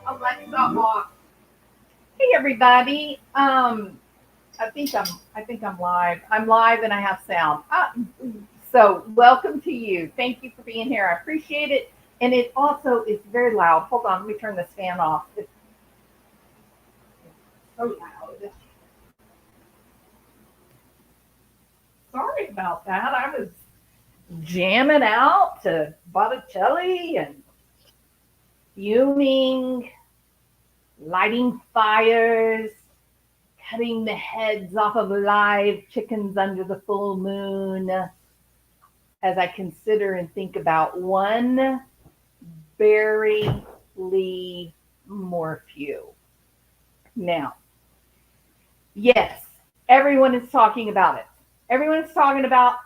Alexa off. Hey everybody. I think I'm live. I'm live and I have sound. So welcome to you. Thank you for being here. I appreciate it. And it also is very loud. Hold on, let me turn this fan off. It's so loud. Sorry about that. I was jamming out to Botticelli and fuming, lighting fires, cutting the heads off of live chickens under the full moon as I consider and think about one Barry Lee Morphew. Now, yes, everyone is talking about it. Everyone is talking about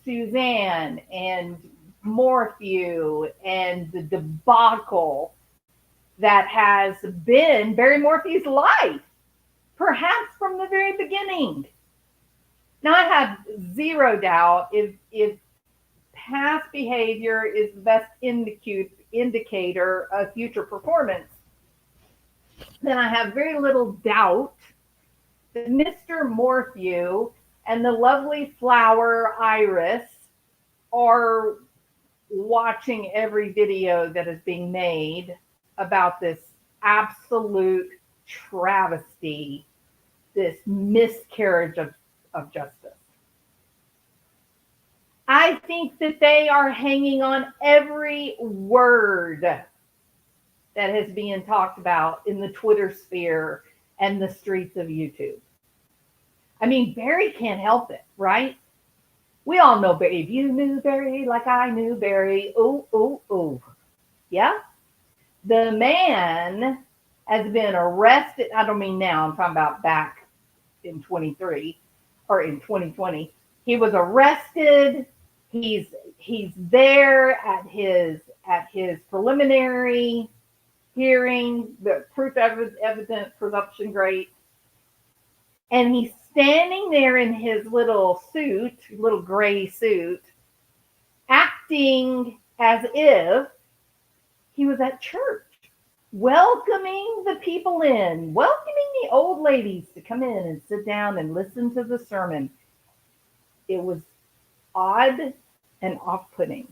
Suzanne and Morphew and the debacle that has been Barry Morphew's life, perhaps from the very beginning. Now, I have zero doubt if past behavior is the best indicator of future performance, then I have very little doubt that Mr. Morphew and the lovely flower Iris are watching every video that is being made about this absolute travesty, this miscarriage of justice. I think that they are hanging on every word that is being talked about in the Twitter sphere and the streets of YouTube. I mean, Barry can't help it, right? We all know Barry. If you knew Barry like I knew Barry, oh, oh, oh. Yeah? The man has been arrested. I don't mean now, I'm talking about back in 23 or in 2020. He was arrested. He's there at his preliminary hearing, the proof evidence presumption great, and he's standing there in his little suit, little gray suit, acting as if he was at church, welcoming the people in, welcoming the old ladies to come in and sit down and listen to the sermon. It was odd and off-putting.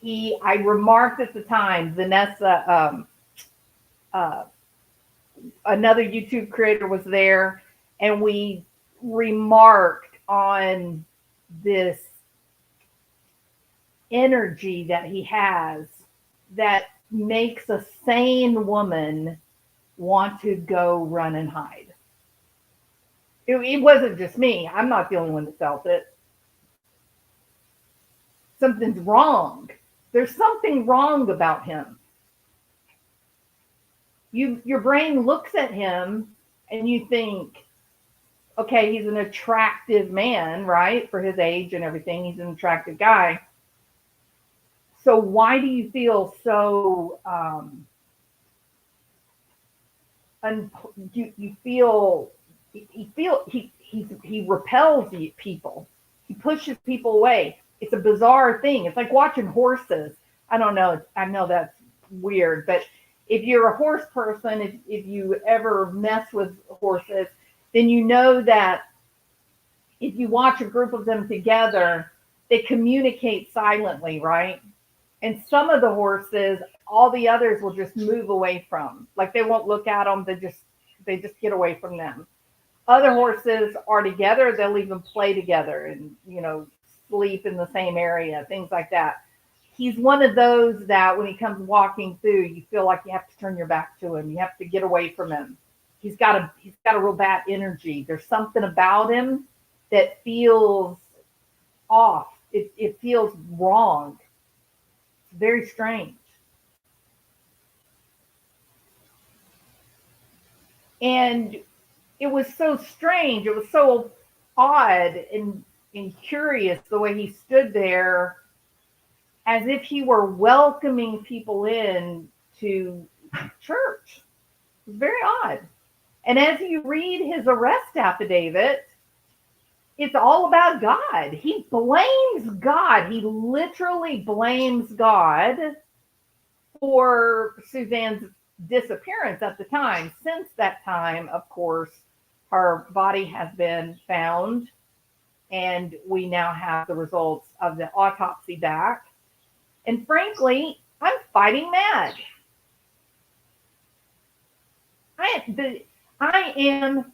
I remarked at the time, Vanessa, another YouTube creator was there, and we remarked on this energy that he has that makes a sane woman want to go run and hide. It wasn't just me. I'm not the only one that felt it. Something's wrong. There's something wrong about him. Your brain looks at him and you think, okay, he's an attractive man, right? For his age and everything, he's an attractive guy. So why do you feel so you feel he repels people. He pushes people away. It's a bizarre thing. It's like watching horses. I don't know. I know that's weird, but if you're a horse person, if you ever mess with horses, then you know that if you watch a group of them together, they communicate silently, right? And some of the horses, all the others will just move away from. Like they won't look at them. They just get away from them. Other horses are together. They'll even play together and, sleep in the same area, things like that. He's one of those that when he comes walking through, you feel like you have to turn your back to him. You have to get away from him. He's got a real bad energy. There's something about him that feels off. It feels wrong. It's very strange. And it was so strange. It was so odd and curious the way he stood there as if he were welcoming people in to church. It was very odd. And as you read his arrest affidavit, it's all about God. He blames God. He literally blames God for Suzanne's disappearance at the time. Since that time, of course, her body has been found, and we now have the results of the autopsy back. And frankly, I'm fighting mad. I am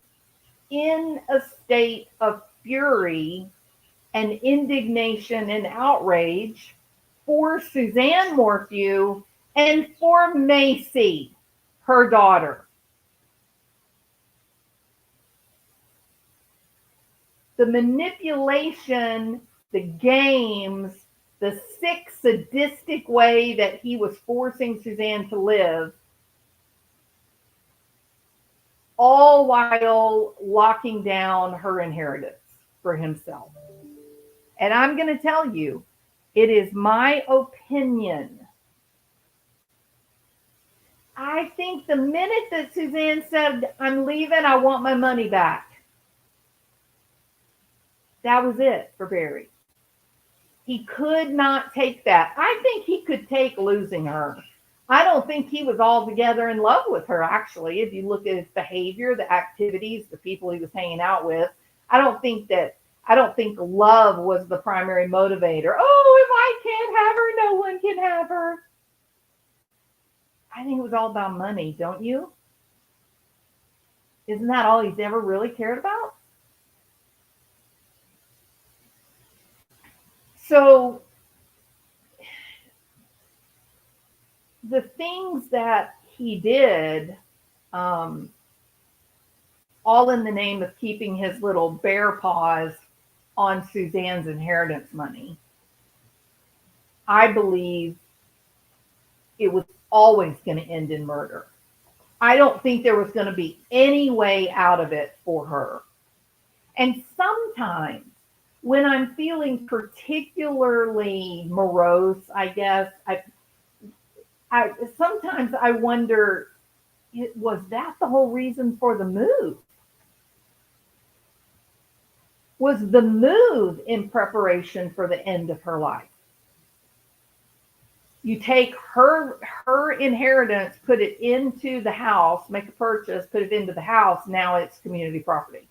in a state of fury and indignation and outrage for Suzanne Morphew and for Macy, her daughter. The manipulation, the games, the sick, sadistic way that he was forcing Suzanne to live, all while locking down her inheritance for himself. And I'm going to tell you, it is my opinion. I think the minute that Suzanne said, I'm leaving, I want my money back, that was it for Barry. He could not take that. I think he could take losing her. I don't think he was altogether in love with her, actually. If you look at his behavior, the activities, the people he was hanging out with, I don't think love was the primary motivator. Oh, if I can't have her, no one can have her. I think it was all about money, don't you? Isn't that all he's ever really cared about? So the things that he did, all in the name of keeping his little bear paws on Suzanne's inheritance money, I believe it was always going to end in murder. I don't think there was going to be any way out of it for her. And sometimes when I'm feeling particularly morose, I guess, sometimes I wonder, was that the whole reason for the move? Was the move in preparation for the end of her life? You take her inheritance, put it into the house, make a purchase, put it into the house, now it's community property.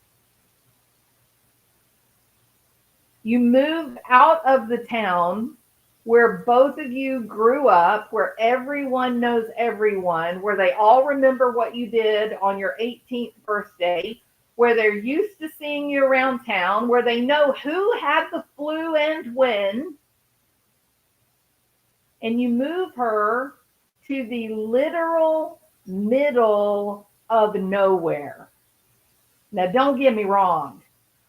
You move out of the town where both of you grew up, where everyone knows everyone, where they all remember what you did on your 18th birthday, where they're used to seeing you around town, where they know who had the flu and when, and you move her to the literal middle of nowhere. Now, don't get me wrong.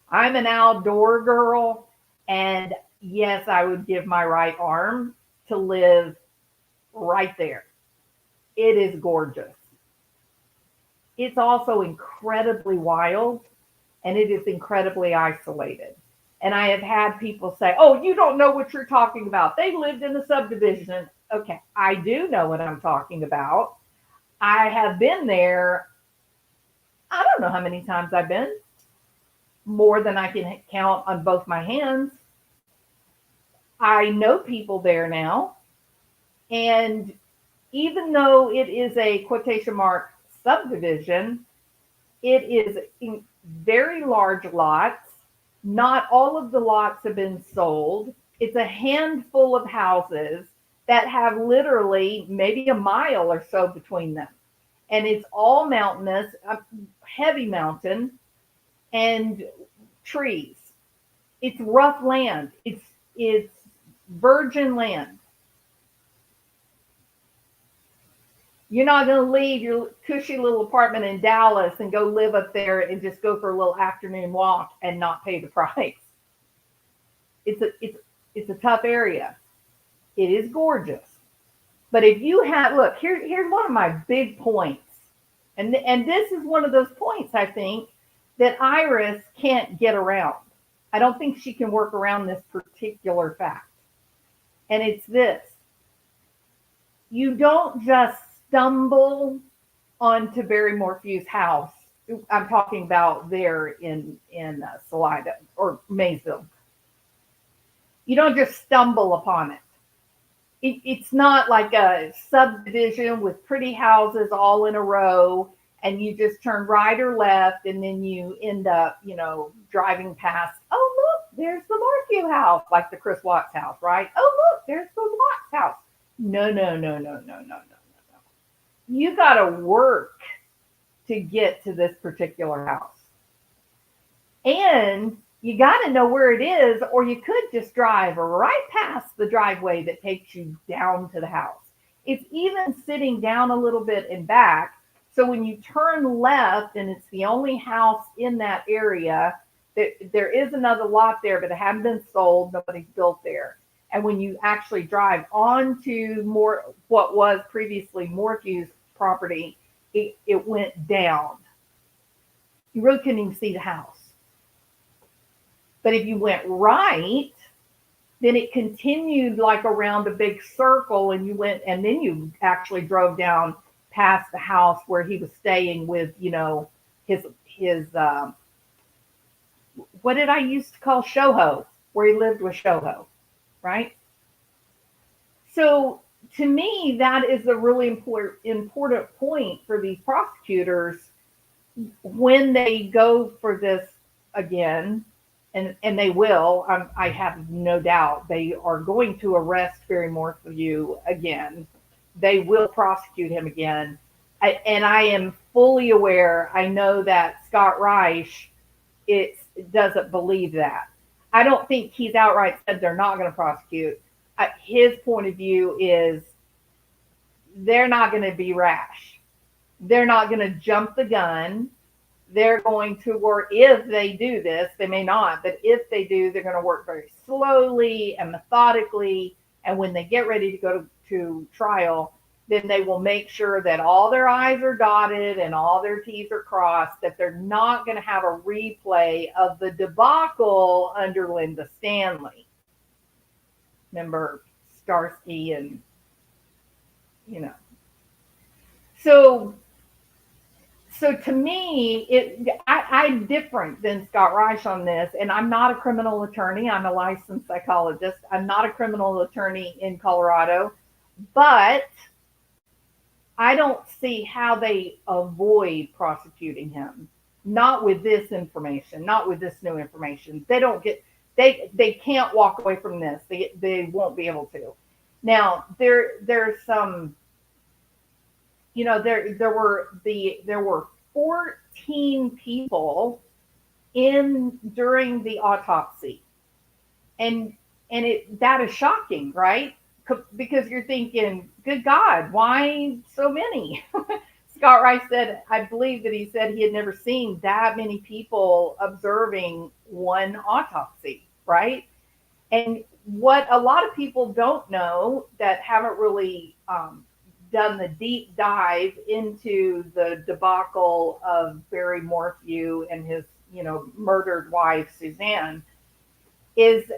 I'm an outdoor girl, and yes, I would give my right arm to live right there. It is gorgeous. It's also incredibly wild, and it is incredibly isolated. And I have had people say, oh, you don't know what you're talking about. They lived in the subdivision. Okay, I do know what I'm talking about. I have been there. I don't know how many times I've been. More than I can count on both my hands. I know people there now. And even though it is a quotation mark subdivision, it is in very large lots. Not all of the lots have been sold. It's a handful of houses that have literally maybe a mile or so between them. And it's all mountainous, heavy mountain, and trees. It's rough land. It's virgin land. You're not going to leave your cushy little apartment in Dallas and go live up there and just go for a little afternoon walk and not pay the price. It's a tough area. It is gorgeous. But if you have, look, here's one of my big points. And this is one of those points, I think, that Iris can't get around. I don't think she can work around this particular fact. And it's this. You don't just stumble onto Barry Morphew's house. I'm talking about there in Salida or Maysville. You don't just stumble upon it. it's not like a subdivision with pretty houses all in a row and you just turn right or left and then you end up, driving past, oh, look, there's the Morphew house, like the Chris Watts house, right? Oh, look, there's the Watts house. No, no, no, no, no, no, no, no, no. You got to work to get to this particular house. And you got to know where it is, or you could just drive right past the driveway that takes you down to the house. It's even sitting down a little bit and back. So when you turn left and it's the only house in that area, there is another lot there, but it hadn't been sold. Nobody's built there. And when you actually drive onto what was previously Morphew's property, it went down. You really couldn't even see the house. But if you went right, then it continued like around a big circle and then you actually drove down past the house where he was staying with, his what did I used to call Shoho, where he lived with Shoho, right? So to me, that is a really important point for these prosecutors when they go for this again. And they will, I have no doubt, they are going to arrest Barry Morphew again. They will prosecute him again. And I am fully aware, I know that Scott Reich doesn't believe that. I don't think he's outright said they're not going to prosecute. His point of view is they're not going to be rash. They're not going to jump the gun. They're going to work, if they do this, they may not, but if they do, they're going to work very slowly and methodically. And when they get ready to go to trial, then they will make sure that all their I's are dotted and all their T's are crossed, that they're not going to have a replay of the debacle under Linda Stanley. Remember Starsky and, So to me, I'm different than Scott Reich on this, and I'm not a criminal attorney. I'm a licensed psychologist. I'm not a criminal attorney in Colorado, but I don't see how they avoid prosecuting him. Not with this information, not with this new information. They can't walk away from this. They won't be able to. Now there's some. There were 14 people during the autopsy, and that is shocking, right? Because you're thinking, good God, why so many? Scott Rice said, I believe that he said he had never seen that many people observing one autopsy, right? And what a lot of people don't know that haven't really done the deep dive into the debacle of Barry Morphew and his, murdered wife, Suzanne, is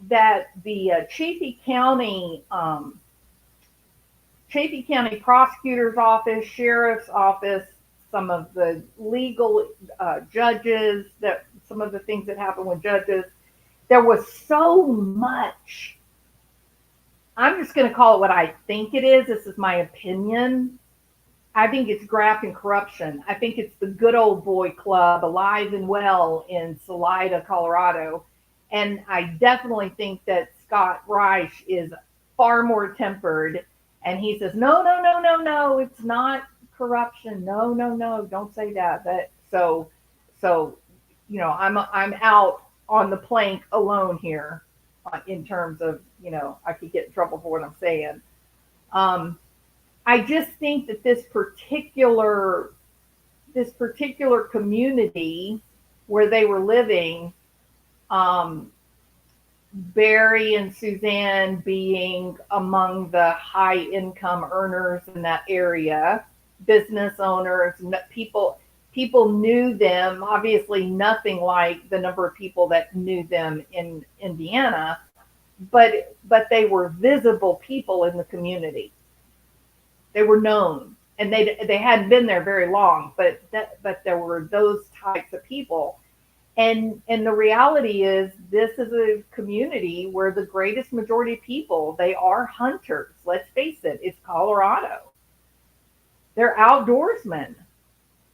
that the Chaffee County prosecutor's office, sheriff's office, some of the legal judges, that some of the things that happen with judges, there was so much. I'm just going to call it what I think it is. This is my opinion. I think it's graft and corruption. I think it's the good old boy club alive and well in Salida, Colorado. And I definitely think that Scott Reich is far more tempered. And he says, no, it's not corruption. No, don't say that. So I'm out on the plank alone here. In terms of, I could get in trouble for what I'm saying. I just think that this particular community where they were living, Barry and Suzanne being among the high income earners in that area, business owners, people knew them, obviously nothing like the number of people that knew them in Indiana, but they were visible people in the community. They were known, and they hadn't been there very long, but there were those types of people. And the reality is, this is a community where the greatest majority of people, they are hunters. Let's face it, it's Colorado. They're outdoorsmen.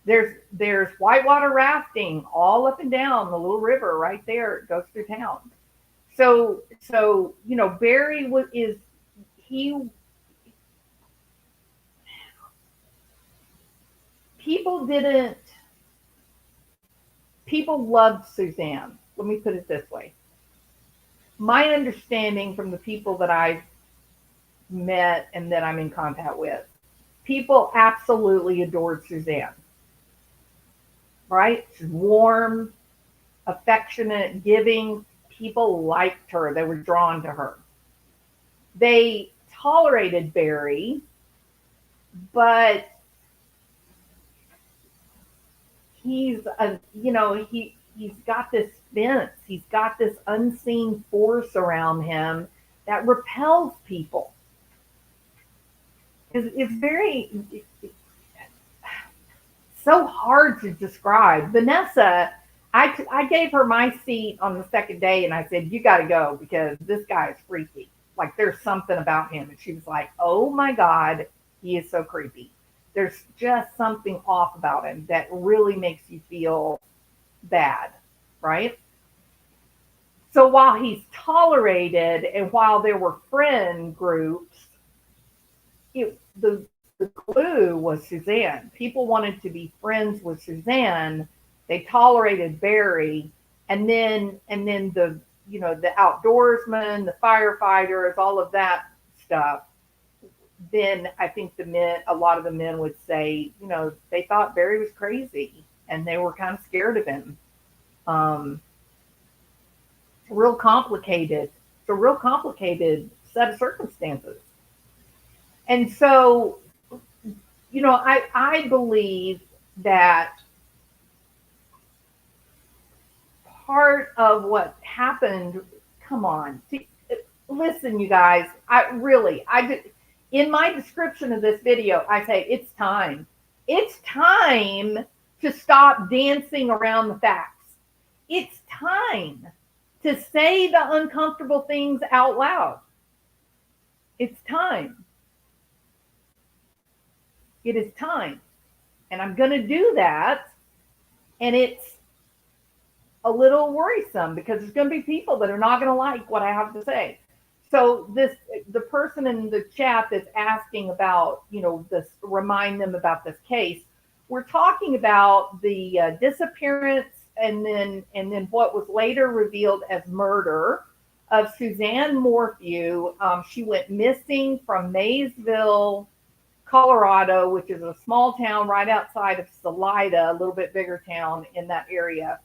There's whitewater rafting all up and down the little river right there. It goes through town. So Barry is he people didn't people loved Suzanne. Let me put it this way. My understanding from the people that I've met and that I'm in contact with, people absolutely adored Suzanne. Right? She's warm, affectionate, giving. People liked her. They were drawn to her. They tolerated Barry, but he's got this fence. He's got this unseen force around him that repels people. It's very so hard to describe. Vanessa, I gave her my seat on the second day, and I said, "You got to go because this guy is freaky. Like there's something about him." And she was like, "Oh my God, he is so creepy. There's just something off about him that really makes you feel bad, right?" So while he's tolerated and while there were friend groups, the glue was Suzanne. People wanted to be friends with Suzanne. They tolerated Barry, and then the outdoorsmen, the firefighters, all of that stuff. Then I think a lot of the men would say, they thought Barry was crazy and they were kind of scared of him. Real complicated. It's a real complicated set of circumstances. And so, I believe that part of what happened, come on, listen, you guys, in my description of this video, I say it's time. It's time to stop dancing around the facts. It's time to say the uncomfortable things out loud. It's time. It is time. And I'm going to do that. And it's a little worrisome because there's going to be people that are not going to like what I have to say. So the person in the chat that's asking about, this, remind them about this case. We're talking about the disappearance and then what was later revealed as murder of Suzanne Morphew. She went missing from Maysville, Colorado, which is a small town right outside of Salida, a little bit bigger town in that area.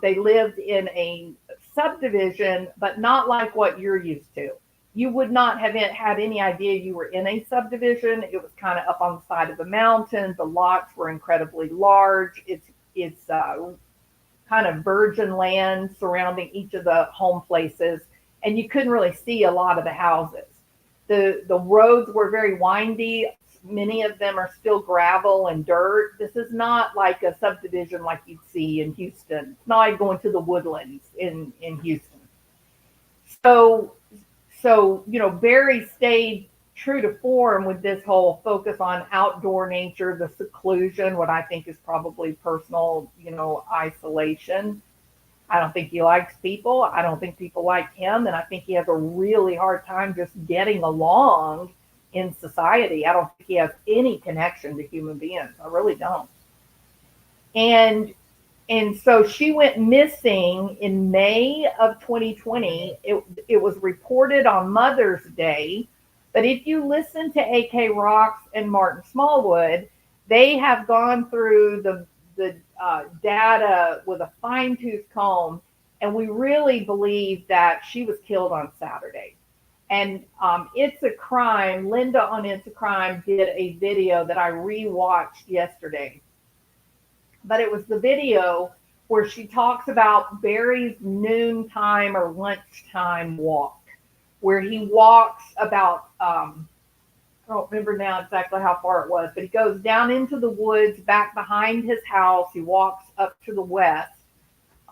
They lived in a subdivision, but not like what you're used to. You would not have had any idea you were in a subdivision. It was kind of up on the side of a mountain. The lots were incredibly large. It's kind of virgin land surrounding each of the home places, and you couldn't really see a lot of the houses. The roads were very windy. Many of them are still gravel and dirt. This is not like a subdivision like you'd see in Houston. It's not like going to the Woodlands in Houston. So Barry stayed true to form with this whole focus on outdoor nature, the seclusion, what I think is probably personal, isolation. I don't think he likes people. I don't think people like him. And I think he has a really hard time just getting along in society. I don't think he has any connection to human beings. I really don't. And so she went missing in May of 2020. It was reported on Mother's Day. But if you listen to AK Rocks and Martin Smallwood, they have gone through the data with a fine-tooth comb, and we really believe that she was killed on Saturday. And It's a Crime, Linda on It's a Crime did a video that I rewatched yesterday. But it was the video where she talks about Barry's noontime or lunchtime walk, where he walks about, I don't remember now exactly how far it was, but he goes down into the woods back behind his house. He walks up to the west,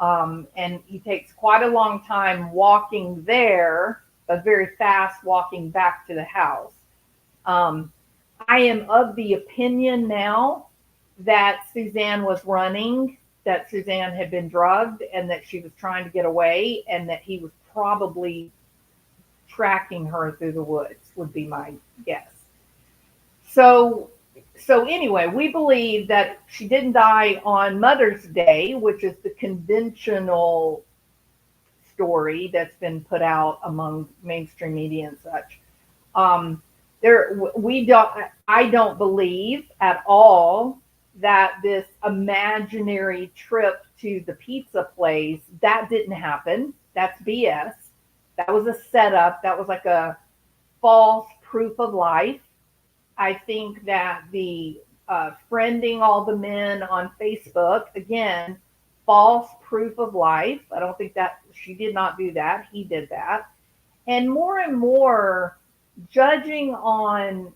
And he takes quite a long time walking there, but very fast walking back to the house. Um, I am of the opinion now that Suzanne was running, that Suzanne had been drugged, and that she was trying to get away, and that he was probably tracking her through the woods, would be my guess. So, so anyway, we believe that she didn't die on Mother's Day, which is the conventional story that's been put out among mainstream media and such. Um, we don't. I don't believe at all that this imaginary trip to the pizza place that didn't happen. That's BS. That was a setup. That was like a false proof of life. I think that the friending all the men on Facebook, again, false proof of life. I don't think that she did not do that. He did that. And more judging on,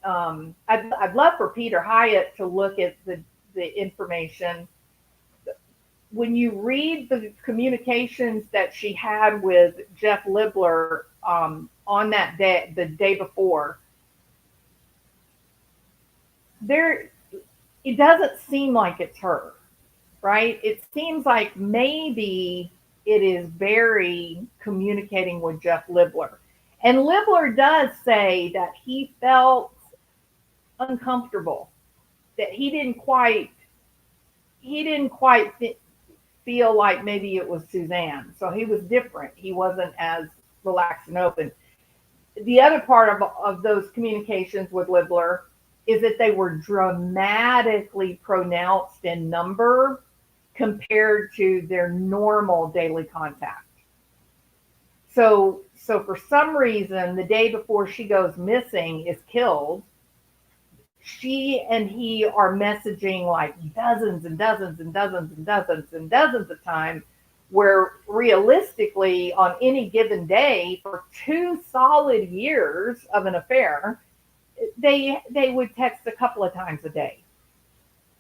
I'd love for Peter Hyatt to look at the information. When you read the communications that she had with Jeff Libler on that day, the day before, there, it doesn't seem like it's her, right? It seems like maybe it is Barry communicating with Jeff Libler. And Libler does say that he felt uncomfortable, that he didn't quite feel like maybe it was Suzanne. So he was different. He wasn't as relaxed and open. The other part of those communications with Libler is that they were dramatically pronounced in number compared to their normal daily contact. So for some reason, the day before she goes missing, is killed, she and he are messaging like dozens and dozens and dozens and dozens and dozens of times, where realistically on any given day for 2 solid years of an affair, they would text a couple of times a day.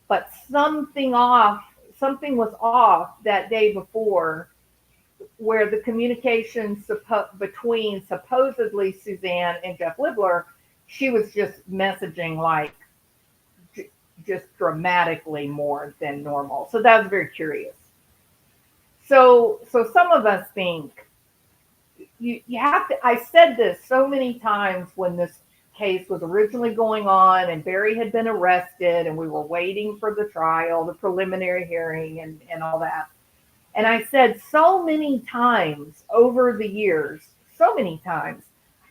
But something was off that day before, where the communication between supposedly Suzanne and Jeff Libler, she was just messaging like just dramatically more than normal. So that was very curious. So some of us think you have to, I said this so many times when this case was originally going on and Barry had been arrested and we were waiting for the trial, the preliminary hearing and all that. And I said so many times over the years, so many times,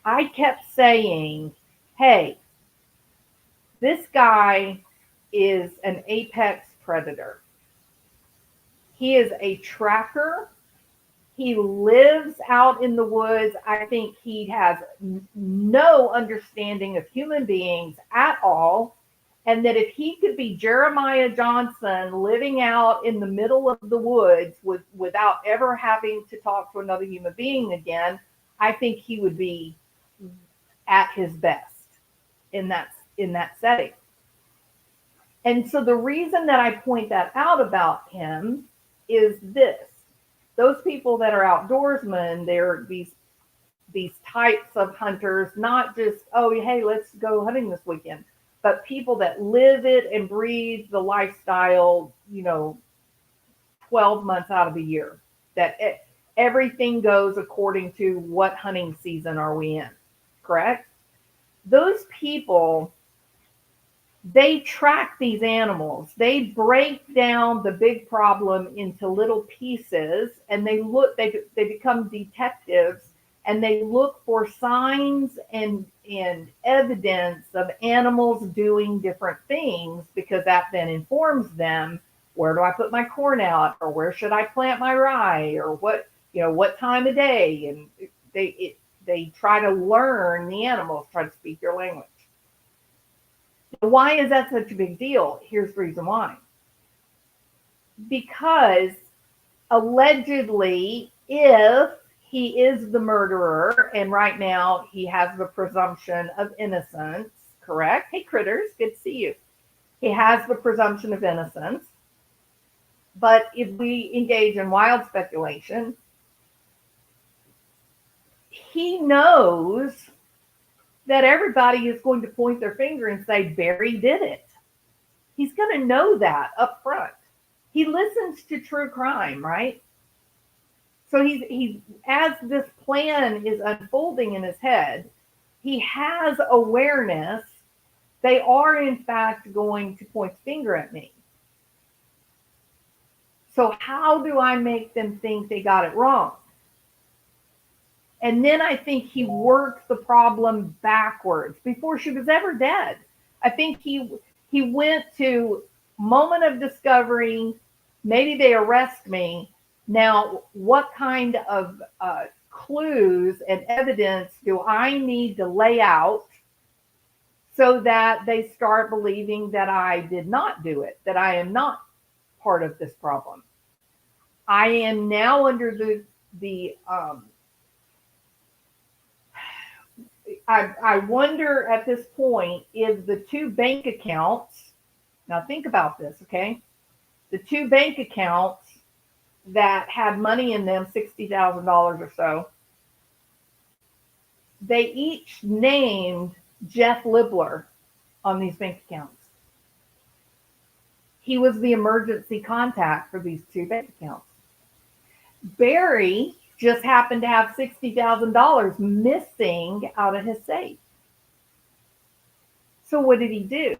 I kept saying, hey, this guy is an apex predator. He is a tracker. He lives out in the woods. I think he has no understanding of human beings at all. And that if he could be Jeremiah Johnson living out in the middle of the woods without ever having to talk to another human being again, I think he would be at his best in that setting. And so the reason that I point that out about him is this. Those people that are outdoorsmen, they're these types of hunters, not just, oh, hey, let's go hunting this weekend, but people that live it and breathe the lifestyle, 12 months out of the year, that everything goes according to what hunting season are we in, correct? Those people, they track these animals. They break down the big problem into little pieces, and they become detectives, and they look for signs and evidence of animals doing different things, because that then informs them, where do I put my corn out, or where should I plant my rye, or what time of day, and they try to learn the animals, try to speak their language. Why is that such a big deal? Here's the reason why. Because allegedly, if he is the murderer, and right now he has the presumption of innocence, correct? Hey, critters, good to see you. He has the presumption of innocence. But if we engage in wild speculation, he knows that everybody is going to point their finger and say Barry did it. He's going to know that up front. He listens to true crime, right? So he's as this plan is unfolding in his head, he has awareness they are in fact going to point the finger at me. So how do I make them think they got it wrong? And then I think he worked the problem backwards before she was ever dead. I think he went to moment of discovery, maybe they arrest me. Now, what kind of clues and evidence do I need to lay out so that they start believing that I did not do it, that I am not part of this problem? I am now under I wonder at this point if the two bank accounts, now think about this, okay? The two bank accounts that had money in them, $60,000 or so, they each named Jeff Libler on these bank accounts. He was the emergency contact for these two bank accounts. Barry just happened to have $60,000 missing out of his safe. So what did he do?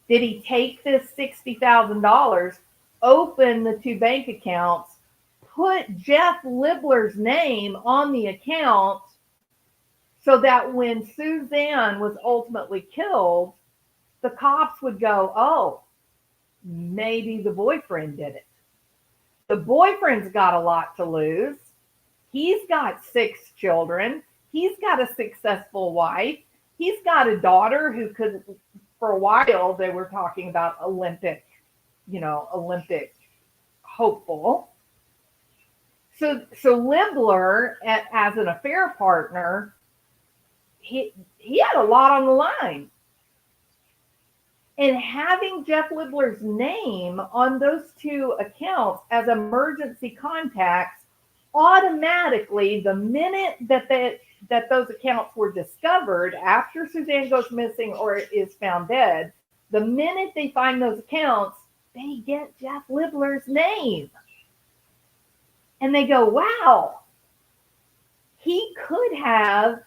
Did he take this $60,000, open the two bank accounts, put Jeff Libler's name on the account so that when Suzanne was ultimately killed, the cops would go, oh, maybe the boyfriend did it. The boyfriend's got a lot to lose. He's got 6 children. He's got a successful wife. He's got a daughter who could, for a while, they were talking about Olympic hopeful. So Libler, as an affair partner, he had a lot on the line. And having Jeff Libler's name on those two accounts as emergency contacts, automatically, the minute that those accounts were discovered after Suzanne goes missing or is found dead, the minute they find those accounts, they get Jeff Libler's name. And they go, wow, he could have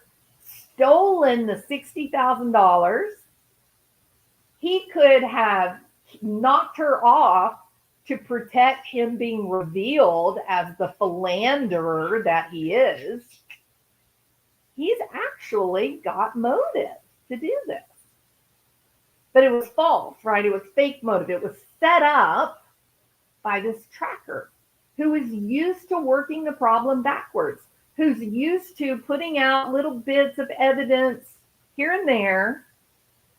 stolen the $60,000. He could have knocked her off to protect him being revealed as the philanderer that he is. He's actually got motive to do this. But it was false, right? It was fake motive. It was set up by this tracker who is used to working the problem backwards, who's used to putting out little bits of evidence here and there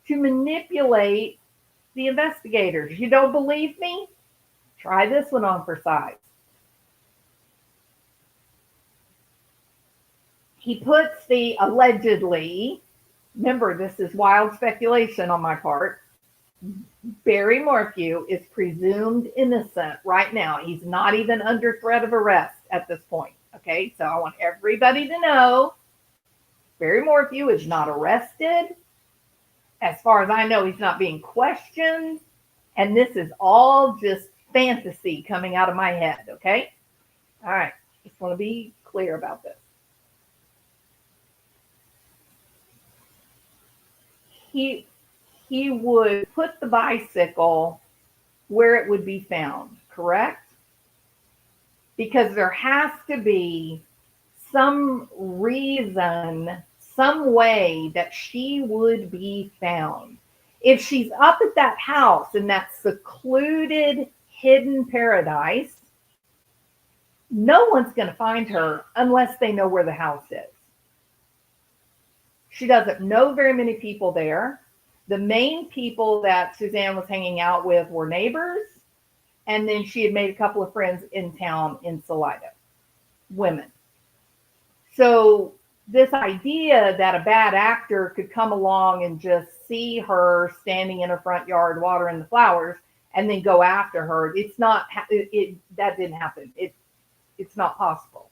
to manipulate the investigators. You don't believe me? Try this one on for size. He puts the allegedly, remember this is wild speculation on my part, Barry Morphew is presumed innocent right now. He's not even under threat of arrest at this point. Okay, so I want everybody to know Barry Morphew is not arrested. As far as I know, he's not being questioned. And this is all just fantasy coming out of my head, okay? All right, just want to be clear about this. He would put the bicycle where it would be found, correct? Because there has to be some reason, some way that she would be found. If she's up at that house in that secluded, hidden paradise, no one's going to find her unless they know where the house is. She doesn't know very many people there. The main people that Suzanne was hanging out with were neighbors, and then she had made a couple of friends in town in Salida, women. So this idea that a bad actor could come along and just see her standing in her front yard watering the flowers and then go after her. It's not, that didn't happen. It's not possible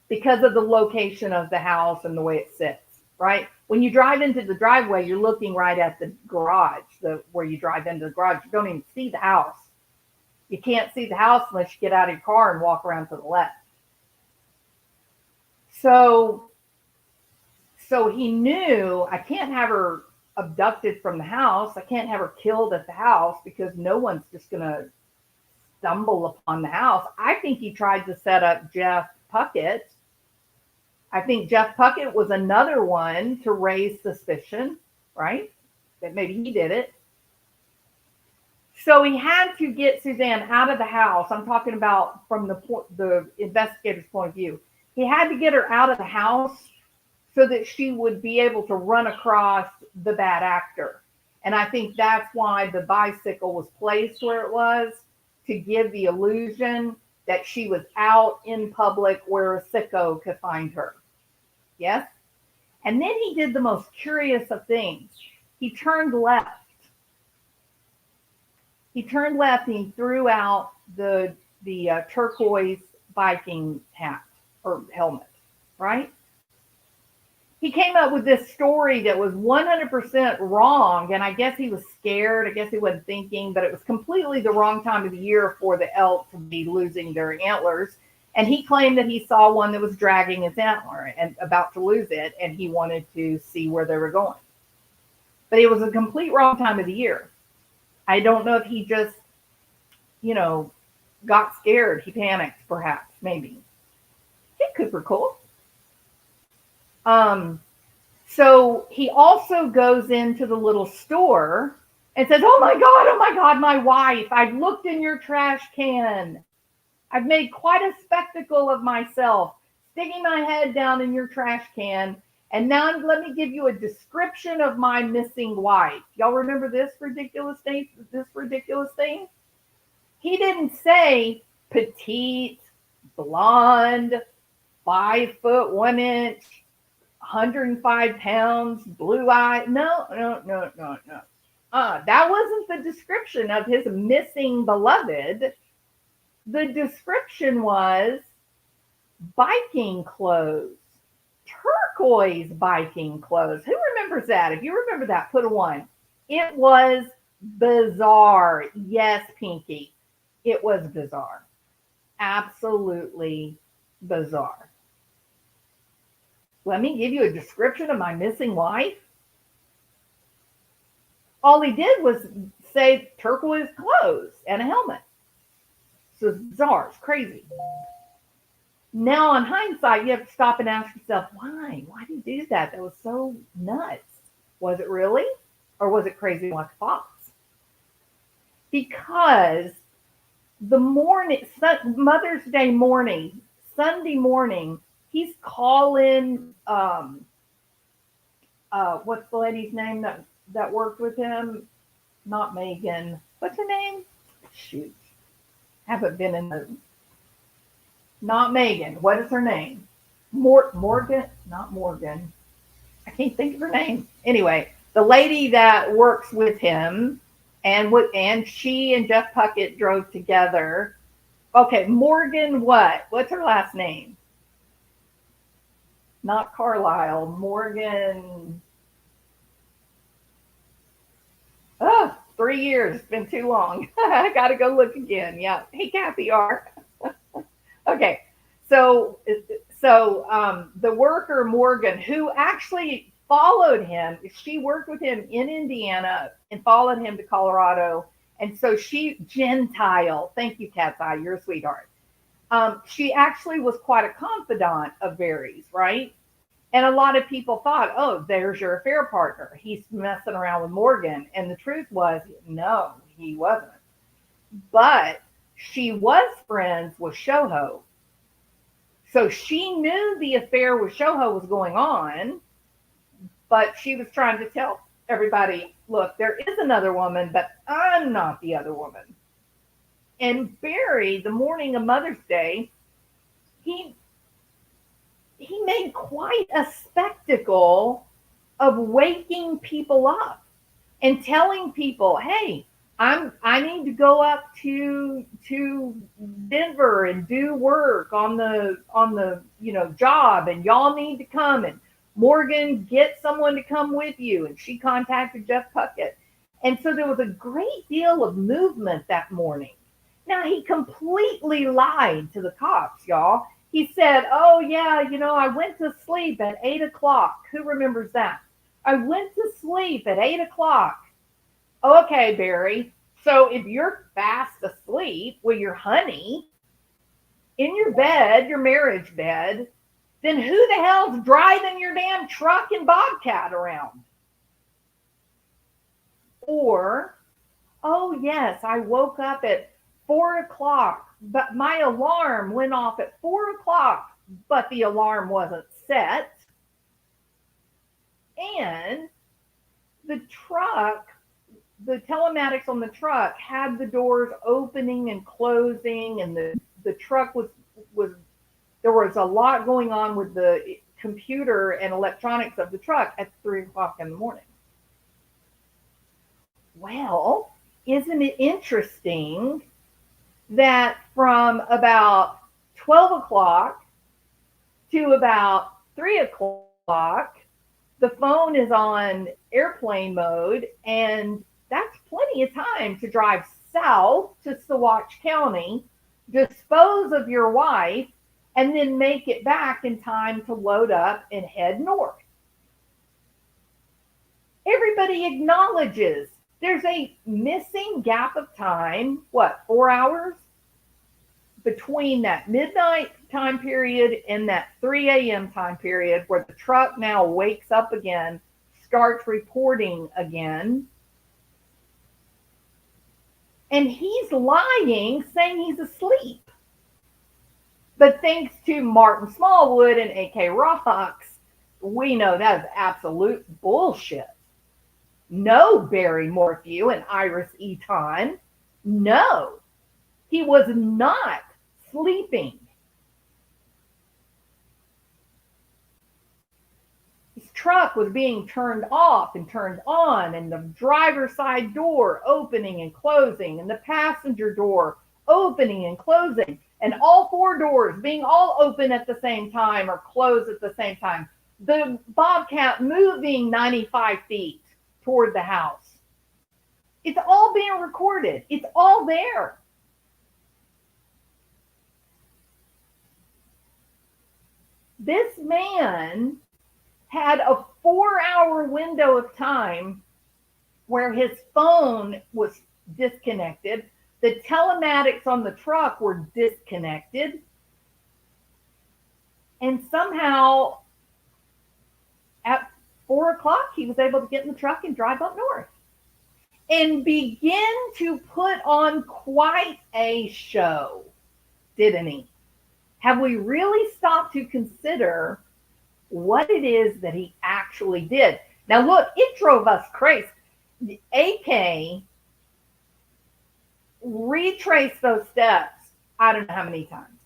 because of the location of the house and the way it sits, right? When you drive into the driveway, you're looking right at the garage, where you drive into the garage. You don't even see the house. You can't see the house unless you get out of your car and walk around to the left. So he knew, I can't have her abducted from the house. I can't have her killed at the house because no one's just going to stumble upon the house. I think he tried to set up Jeff Puckett. I think Jeff Puckett was another one to raise suspicion, right? That maybe he did it. So he had to get Suzanne out of the house. I'm talking about from the investigator's point of view. He had to get her out of the house so that she would be able to run across the bad actor. And I think that's why the bicycle was placed where it was, to give the illusion that she was out in public where a sicko could find her. Yes? And then he did the most curious of things. He turned left. He turned left and he threw out the turquoise biking hat or helmet, right? He came up with this story that was 100% wrong, and I guess he was scared. I guess he wasn't thinking, but it was completely the wrong time of the year for the elk to be losing their antlers. And he claimed that he saw one that was dragging its antler and about to lose it, and he wanted to see where they were going. But it was a complete wrong time of the year. I don't know if he just, got scared. He panicked, perhaps, maybe. It could be cool. So he also goes into the little store and says, oh my God, my wife, I've looked in your trash can. I've made quite a spectacle of myself, sticking my head down in your trash can. And now let me give you a description of my missing wife. Y'all remember this ridiculous thing? He didn't say petite, blonde, 5 foot 1 inch, 105 pounds, blue eye. No. That wasn't the description of his missing beloved. The description was biking clothes, turquoise biking clothes. Who remembers that? If you remember that, put a 1. It was bizarre. Yes, Pinky, it was bizarre. Absolutely bizarre. Let me give you a description of my missing wife. All he did was say turquoise clothes and a helmet. So it's bizarre. It's crazy. Now, in hindsight, you have to stop and ask yourself, why? Why did he do that? That was so nuts. Was it really? Or was it crazy like a fox? Because the morning, Mother's Day morning, Sunday morning, he's calling, what's the lady's name that worked with him? Not Megan. What's her name? Shoot. Haven't been in the... Not Megan. What is her name? Morgan? Not Morgan. I can't think of her name. Anyway, the lady that works with him, and she and Jeff Puckett drove together. Okay, Morgan what? What's her last name? Not Carlisle. Morgan. 3 years. It's been too long. I got to go look again. Yeah. Hey, Kathy R. Okay. So the worker Morgan, who actually followed him, she worked with him in Indiana and followed him to Colorado. And so Gentile. Thank you, Cat's Eye. You're a sweetheart. She actually was quite a confidant of Barry's, right? And a lot of people thought, oh, there's your affair partner. He's messing around with Morgan. And the truth was, no, he wasn't. But she was friends with Shoho. So she knew the affair with Shoho was going on, but she was trying to tell everybody, look, there is another woman, but I'm not the other woman. And Barry, the morning of Mother's Day, he made quite a spectacle of waking people up and telling people, hey, I need to go up to Denver and do work on the job, and y'all need to come, and Morgan, get someone to come with you. And she contacted Jeff Puckett. And so there was a great deal of movement that morning. Now he completely lied to the cops, y'all. He said, "Oh yeah, I went to sleep at 8 o'clock." Who remembers that? I went to sleep at 8 o'clock. Okay, Barry. So if you're fast asleep with your honey in your bed, your marriage bed, then who the hell's driving your damn truck and Bobcat around? Or, oh yes, I woke up at 4 o'clock, but my alarm went off at 4 o'clock, but the alarm wasn't set. And the truck, the telematics on the truck had the doors opening and closing, and the truck was there was a lot going on with the computer and electronics of the truck at 3 o'clock in the morning. Well, isn't it interesting that from about 12 o'clock to about 3 o'clock, the phone is on airplane mode, and that's plenty of time to drive south to Saguache County, dispose of your wife, and then make it back in time to load up and head north. Everybody acknowledges there's a missing gap of time, 4 hours? Between that midnight time period and that 3 a.m. time period where the truck now wakes up again, starts reporting again. And he's lying, saying he's asleep. But thanks to Martin Smallwood and A.K. Rocks, we know that is absolute bullshit. No, Barry Morphew and Iris Eaton. No, he was not sleeping. His truck was being turned off and turned on, and the driver's side door opening and closing, and the passenger door opening and closing, and all four doors being all open at the same time or closed at the same time. The Bobcat moving 95 feet toward the house. It's all being recorded. It's all there. This man had a 4-hour window of time where his phone was disconnected. The telematics on the truck were disconnected. And somehow at 4 o'clock, he was able to get in the truck and drive up north and begin to put on quite a show, didn't he? Have we really stopped to consider what it is that he actually did? Now, look, it drove us crazy. AK retraced those steps, I don't know how many times.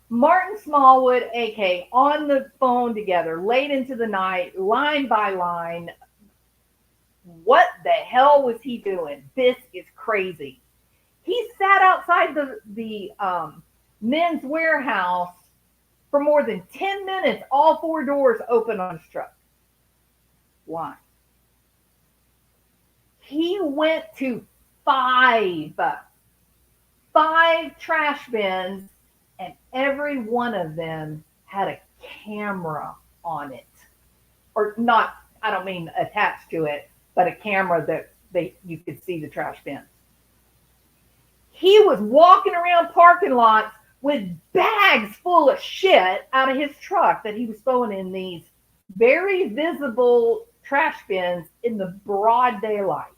Martin Smallwood, AK, on the phone together, late into the night, line by line. What the hell was he doing? This is crazy. He sat outside the men's warehouse for more than 10 minutes, all four doors open on his truck. Why? He went to five trash bins, and every one of them had a camera on it. Or not, I don't mean attached to it, but a camera that you could see the trash bin. He was walking around parking lots with bags full of shit out of his truck that he was throwing in these very visible trash bins in the broad daylight.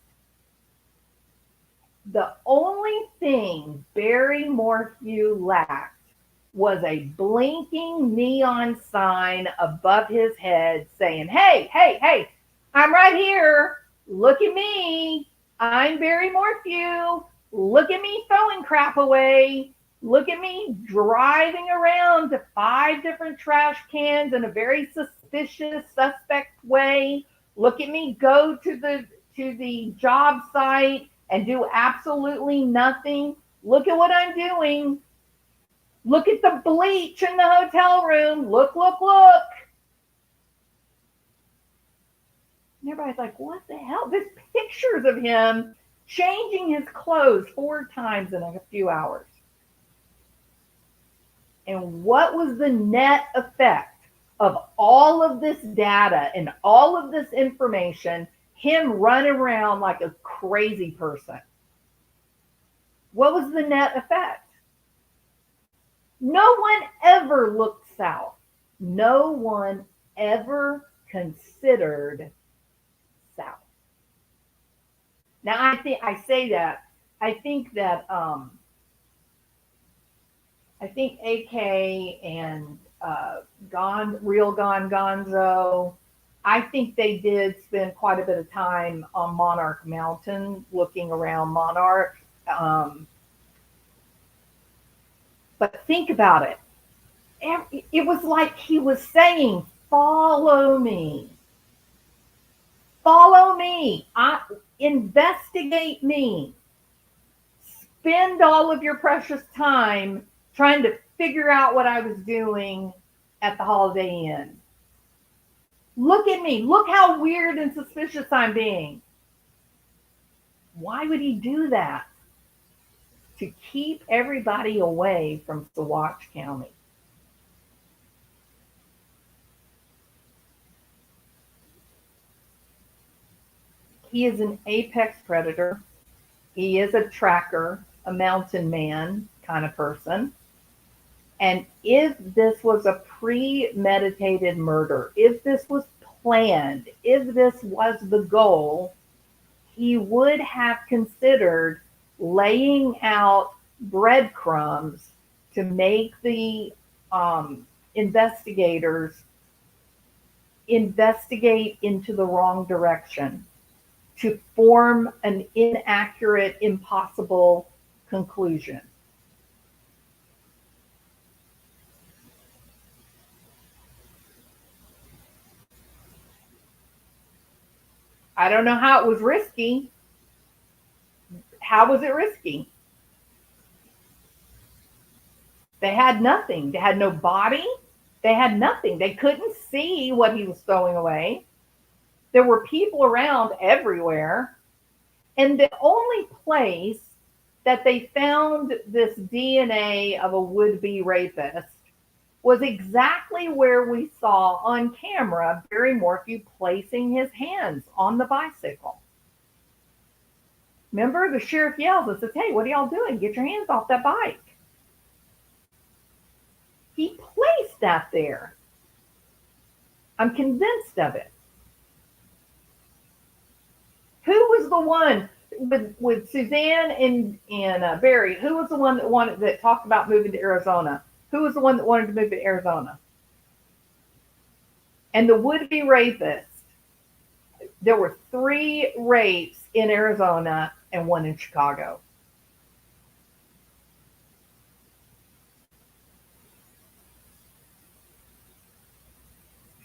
The only thing Barry Morphew lacked was a blinking neon sign above his head saying, "Hey, hey, hey, I'm right here. Look at me. I'm Barry Morphew. Look at me throwing crap away. Look at me driving around to 5 different trash cans in a very suspicious, suspect way. Look at me go to the job site and do absolutely nothing. Look at what I'm doing. Look at the bleach in the hotel room. Look, look, look. And everybody's like, what the hell? There's pictures of him changing his clothes 4 times in a few hours. And what was the net effect of all of this data and all of this information? Him running around like a crazy person. What was the net effect? No one ever looked south. No one ever considered south. Now I think I say that I think that AK and Real Gone Gonzo, I think they did spend quite a bit of time on Monarch Mountain, looking around Monarch. But think about it. It was like he was saying, follow me. Follow me. Investigate me. Spend all of your precious time trying to figure out what I was doing at the Holiday Inn. Look at me. Look how weird and suspicious I'm being. Why would he do that? To keep everybody away from Saguache County. He is an apex predator. He is a tracker, a mountain man kind of person. And if this was a premeditated murder, if this was planned, if this was the goal, he would have considered laying out breadcrumbs to make the investigators investigate into the wrong direction, to form an inaccurate, impossible conclusion. I don't know how it was risky. How was it risky? They had nothing. They had no body. They had nothing. They couldn't see what he was stowing away. There were people around everywhere. And the only place that they found this DNA of a would-be rapist was exactly where we saw on camera Barry Morphew placing his hands on the bicycle. Remember, the sheriff yells and says, hey, what are y'all doing? Get your hands off that bike. He placed that there. I'm convinced of it. Who was the one with Suzanne and Barry? Who was the one that talked about moving to Arizona? Who was the one that wanted to move to Arizona? And the would-be rapist. There were 3 rapes in Arizona and 1 in Chicago.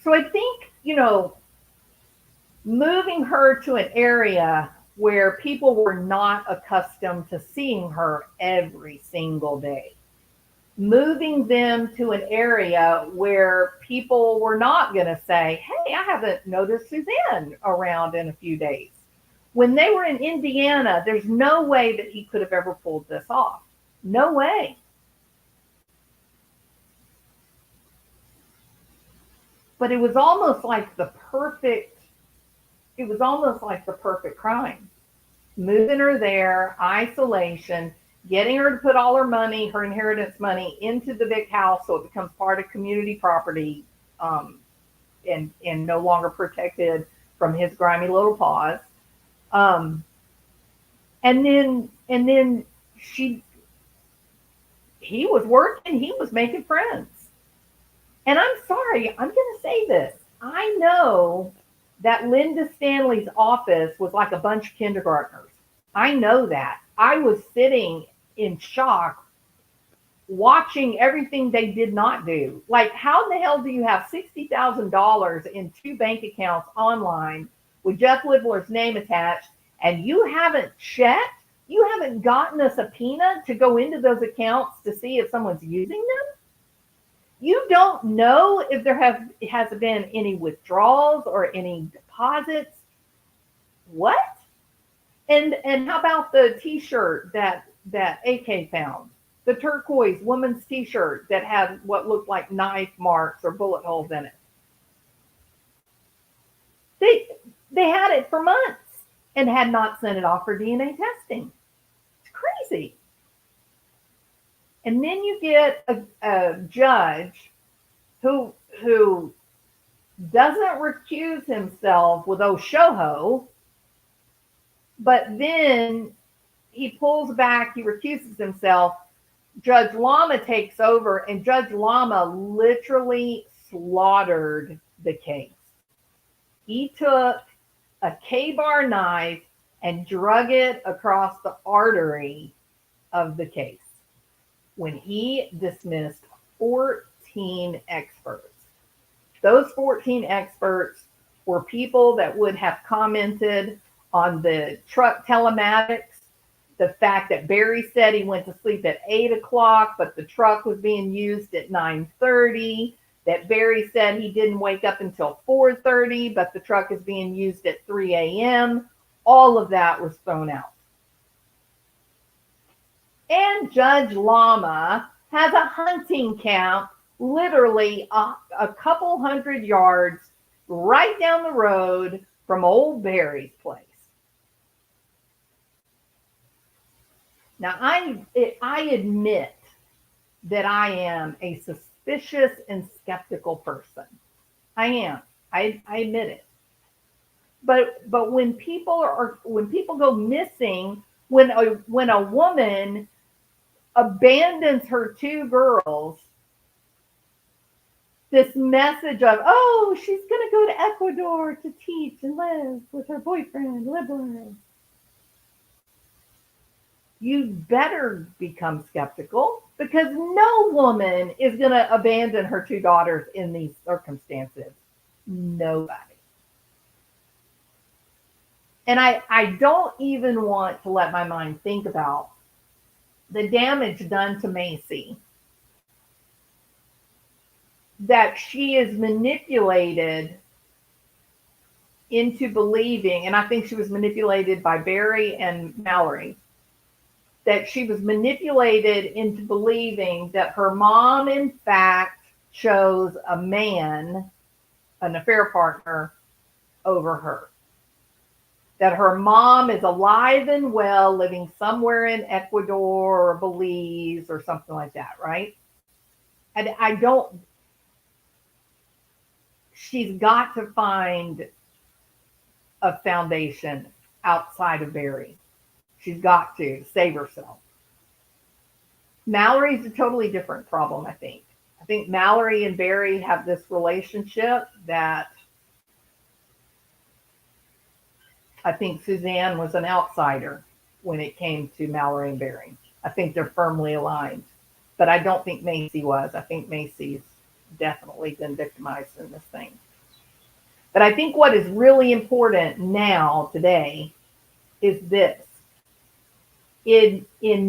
So I think, moving her to an area where people were not accustomed to seeing her every single day, moving them to an area where people were not going to say, hey, I haven't noticed Suzanne around in a few days. When they were in Indiana, there's no way that he could have ever pulled this off. No way. But it was almost like the perfect crime. Moving her there, isolation, getting her to put all her money, her inheritance money, into the big house so it becomes part of community property, and no longer protected from his grimy little paws. And then he was working, he was making friends. And I'm sorry, I'm going to say this. I know that Linda Stanley's office was like a bunch of kindergartners. I know that. I was sitting in shock watching everything they did not do. Like, how the hell do you have $60,000 in 2 bank accounts online with Jeff Lidler's name attached, and you haven't checked, you haven't gotten a subpoena to go into those accounts to see if someone's using them. You don't know if there has been any withdrawals or any deposits. What? And how about the T-shirt that AK found? The turquoise woman's T-shirt that had what looked like knife marks or bullet holes in it. They had it for months and had not sent it off for DNA testing. It's crazy. And then you get a judge who doesn't recuse himself with Oshoho, but then he pulls back, he recuses himself. Judge Lama takes over, and Judge Lama literally slaughtered the case. He took a K-bar knife and drug it across the artery of the case when he dismissed 14 experts. Those 14 experts were people that would have commented on the truck telematics, the fact that Barry said he went to sleep at 8 o'clock, but the truck was being used at 9:30, that Barry said he didn't wake up until 4:30, but the truck is being used at 3 a.m. All of that was thrown out. And Judge Lama has a hunting camp literally a couple hundred yards right down the road from old Barry's place. Now, I admit that I am a suspicious and skeptical person. I am. I admit it. But when people go missing, when a woman abandons her two girls, this message of, oh, she's going to go to Ecuador to teach and live with her boyfriend, liberal. You better become skeptical, because no woman is going to abandon her two daughters in these circumstances. Nobody. And I don't even want to let my mind think about the damage done to Macy, that she is manipulated into believing, and I think she was manipulated by Barry and Mallory, that she was manipulated into believing that her mom, in fact, chose a man, an affair partner, over her. That her mom is alive and well, living somewhere in Ecuador or Belize or something like that, right? And she's got to find a foundation outside of Barry. She's got to save herself. Mallory's a totally different problem, I think. I think Mallory and Barry have this relationship that I think Suzanne was an outsider when it came to Mallory and Barry. I think they're firmly aligned. But I don't think Macy was. I think Macy's definitely been victimized in this thing. But I think what is really important now, today, is this. In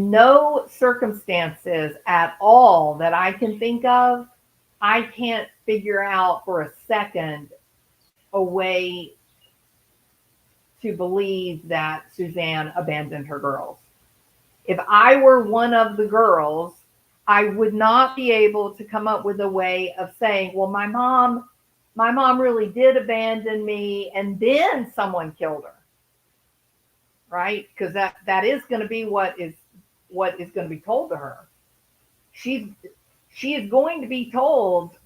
no circumstances at all that I can think of, I can't figure out for a second a way to believe that Suzanne abandoned her girls. If I were one of the girls, I would not be able to come up with a way of saying, well, my mom really did abandon me and then someone killed her. Right? Because that is going to be what is going to be told to her. She is going to be told,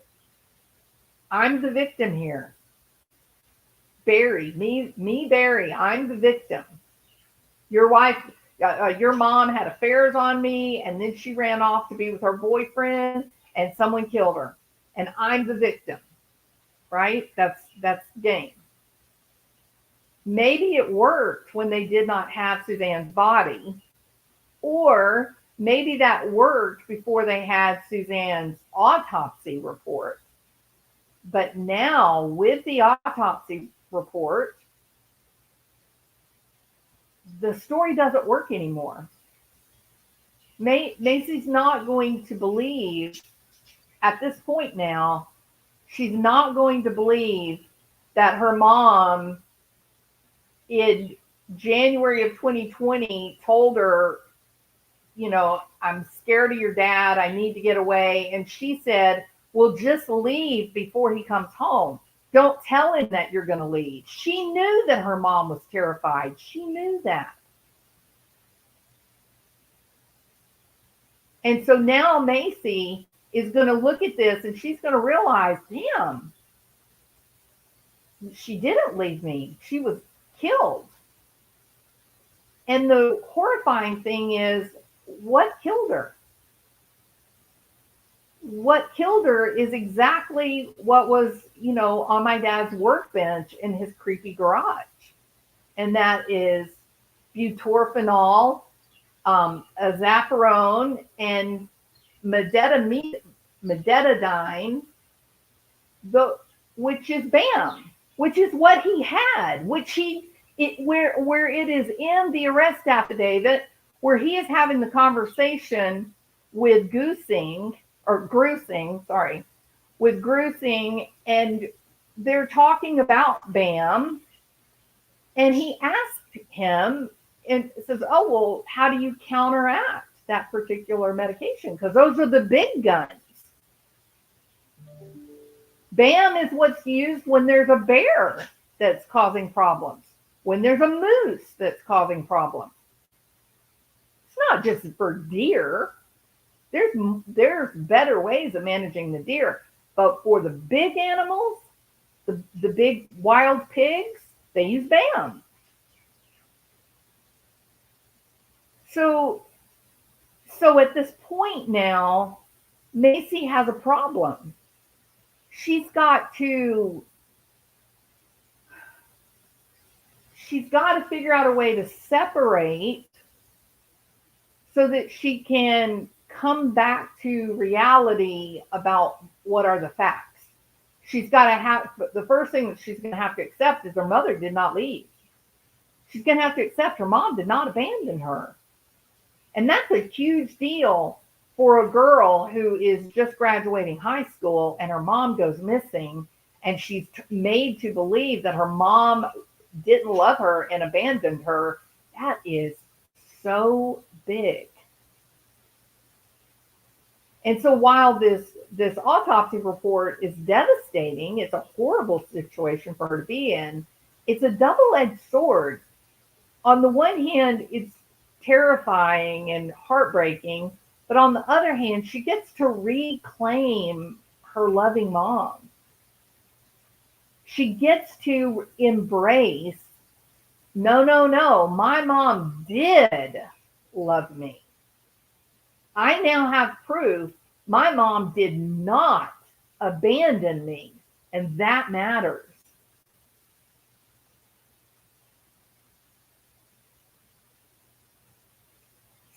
I'm the victim here. Barry, me, Barry, I'm the victim. Your wife, your mom had affairs on me, and then she ran off to be with her boyfriend, and someone killed her, and I'm the victim. Right? That's game. Maybe it worked when they did not have Suzanne's body, or maybe that worked before they had Suzanne's autopsy report. But now with the autopsy report, the story doesn't work anymore. Macy's not going to believe at this point now, she's not going to believe that her mom in January of 2020 told her, I'm scared of your dad. I need to get away. And she said, well, just leave before he comes home. Don't tell him that you're going to leave. She knew that her mom was terrified. She knew that. And so now Macy is going to look at this and she's going to realize, damn, she didn't leave me. She was killed. And the horrifying thing is, what killed her? What killed her is exactly what was, on my dad's workbench in his creepy garage. And that is butorphanol, azathioprine, and metadidine, which is BAM, which is what he had, where it is in the arrest affidavit, where he is having the conversation with Gruesing, and they're talking about BAM, and he asked him and says, oh, well, how do you counteract that particular medication? Because those are the big guns. BAM is what's used when there's a bear that's causing problems, when there's a moose that's causing problems. It's not just for deer. There's better ways of managing the deer. But for the big animals, the big wild pigs, they use BAM. So at this point now, Macy has a problem. She's got to figure out a way to separate so that she can come back to reality about what are the facts. She's got to have, the first thing that she's going to have to accept is her mother did not leave. She's going to have to accept her mom did not abandon her. And that's a huge deal for a girl who is just graduating high school and her mom goes missing and she's made to believe that her mom didn't love her and abandoned her. That is so big. And so while this autopsy report is devastating, it's a horrible situation for her to be in, it's a double-edged sword. On the one hand, it's terrifying and heartbreaking, but on the other hand, she gets to reclaim her loving mom. She gets to embrace, no, my mom did love me. I now have proof my mom did not abandon me, and that matters.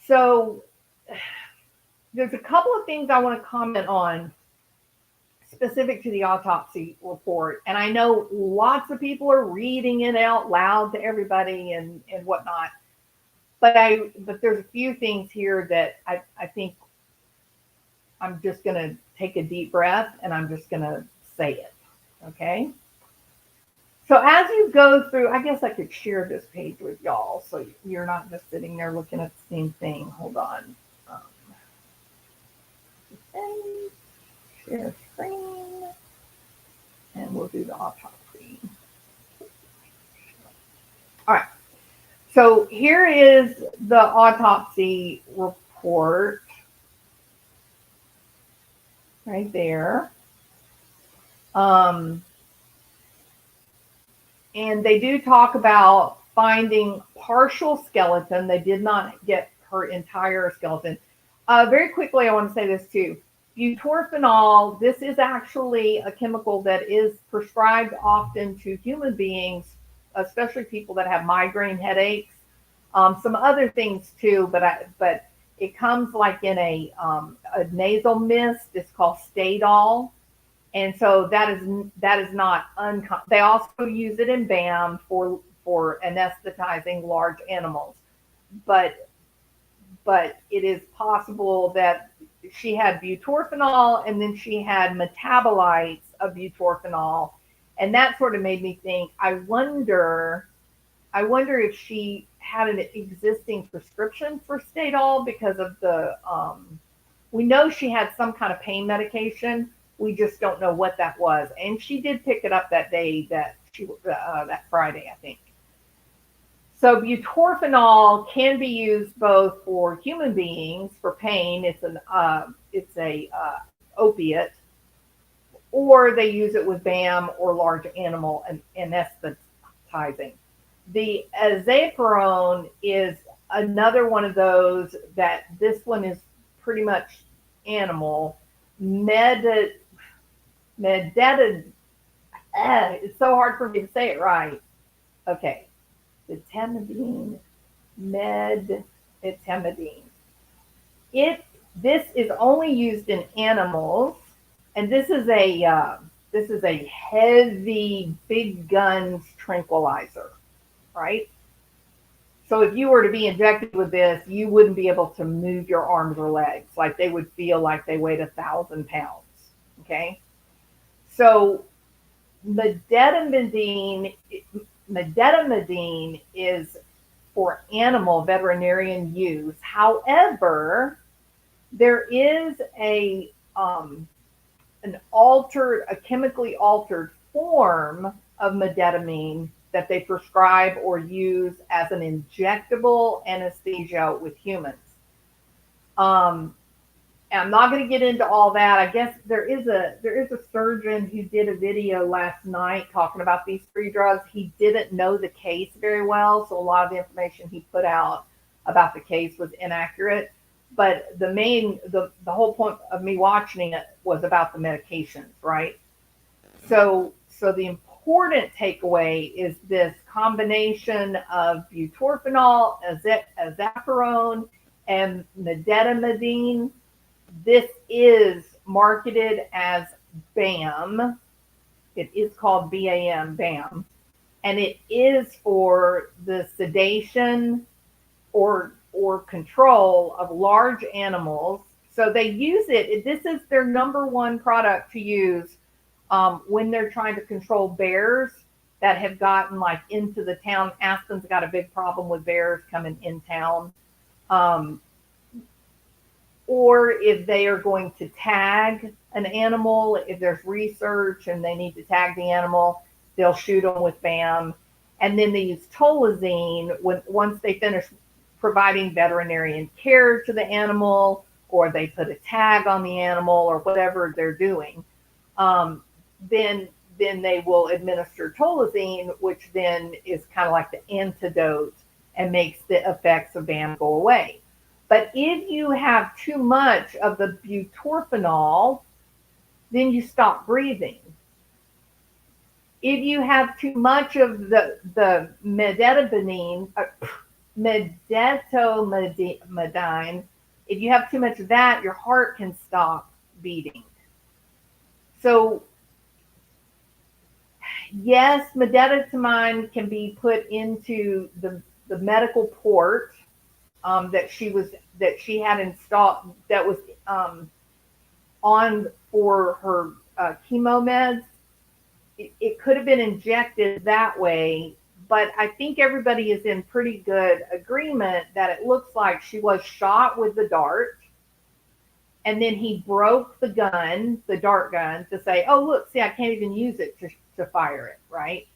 So there's a couple of things I want to comment on specific to the autopsy report. And I know lots of people are reading it out loud to everybody and whatnot. But there's a few things here that I think I'm just going to take a deep breath and I'm just going to say it. Okay. So as you go through, I guess I could share this page with y'all so you're not just sitting there looking at the same thing. Hold on. Share screen. And we'll do the autopsy. All right. So here is the autopsy report. Right there. And they do talk about finding partial skeleton. They did not get her entire skeleton. Very quickly, I want to say this too. Butorphanol, this is actually a chemical that is prescribed often to human beings, especially people that have migraine headaches. Some other things too, but it comes like in a nasal mist. It's called Stadol. And so that is not uncommon. They also use it in BAM for for anesthetizing large animals. But it is possible that she had butorphanol and then she had metabolites of butorphanol. And that sort of made me think, I wonder if she had an existing prescription for Stadol because of the, we know she had some kind of pain medication. We just don't know what that was. And she did pick it up that day that Friday, I think. So butorphanol can be used both for human beings for pain. It's a opiate, or they use it with BAM or large animal anesthetizing. The azaparone is another one of those that this one is pretty much animal. It's so hard for me to say it right. Okay. Etimidine. This is only used in animals, and this is a heavy, big guns tranquilizer, right? So if you were to be injected with this, you wouldn't be able to move your arms or legs. Like they would feel like they weighed 1,000 pounds. Okay. So medetomidine is for animal veterinarian use. However, there is a chemically altered form of medetomine that they prescribe or use as an injectable anesthesia with humans. And I'm not going to get into all that. I guess there is a surgeon who did a video last night talking about these 3 drugs. He didn't know the case very well, so a lot of the information he put out about the case was inaccurate. But the whole point of me watching it was about the medications, right? So the important takeaway is this combination of butorphanol, azaparone, and medetomidine. This is marketed as BAM. It is called BAM, BAM. And it is for the sedation or control of large animals. So they use it. This is their number one product to use when they're trying to control bears that have gotten like into the town. Aspen's got a big problem with bears coming in town. Or if they are going to tag an animal, if there's research and they need to tag the animal, they'll shoot them with BAM. And then they use tolazine once they finish providing veterinarian care to the animal, or they put a tag on the animal or whatever they're doing. Then they will administer tolazine, which then is kind of like the antidote and makes the effects of BAM go away. But if you have too much of the butorphanol, then you stop breathing. If you have too much of the medetomidine, if you have too much of that, your heart can stop beating. So yes, medetomidine can be put into the medical port that she had installed, that was on for her chemo meds. It could have been injected that way, but I think everybody is in pretty good agreement that it looks like she was shot with the dart, and then he broke the gun, the dart gun, to say, oh, look, see, I can't even use it to fire it, right?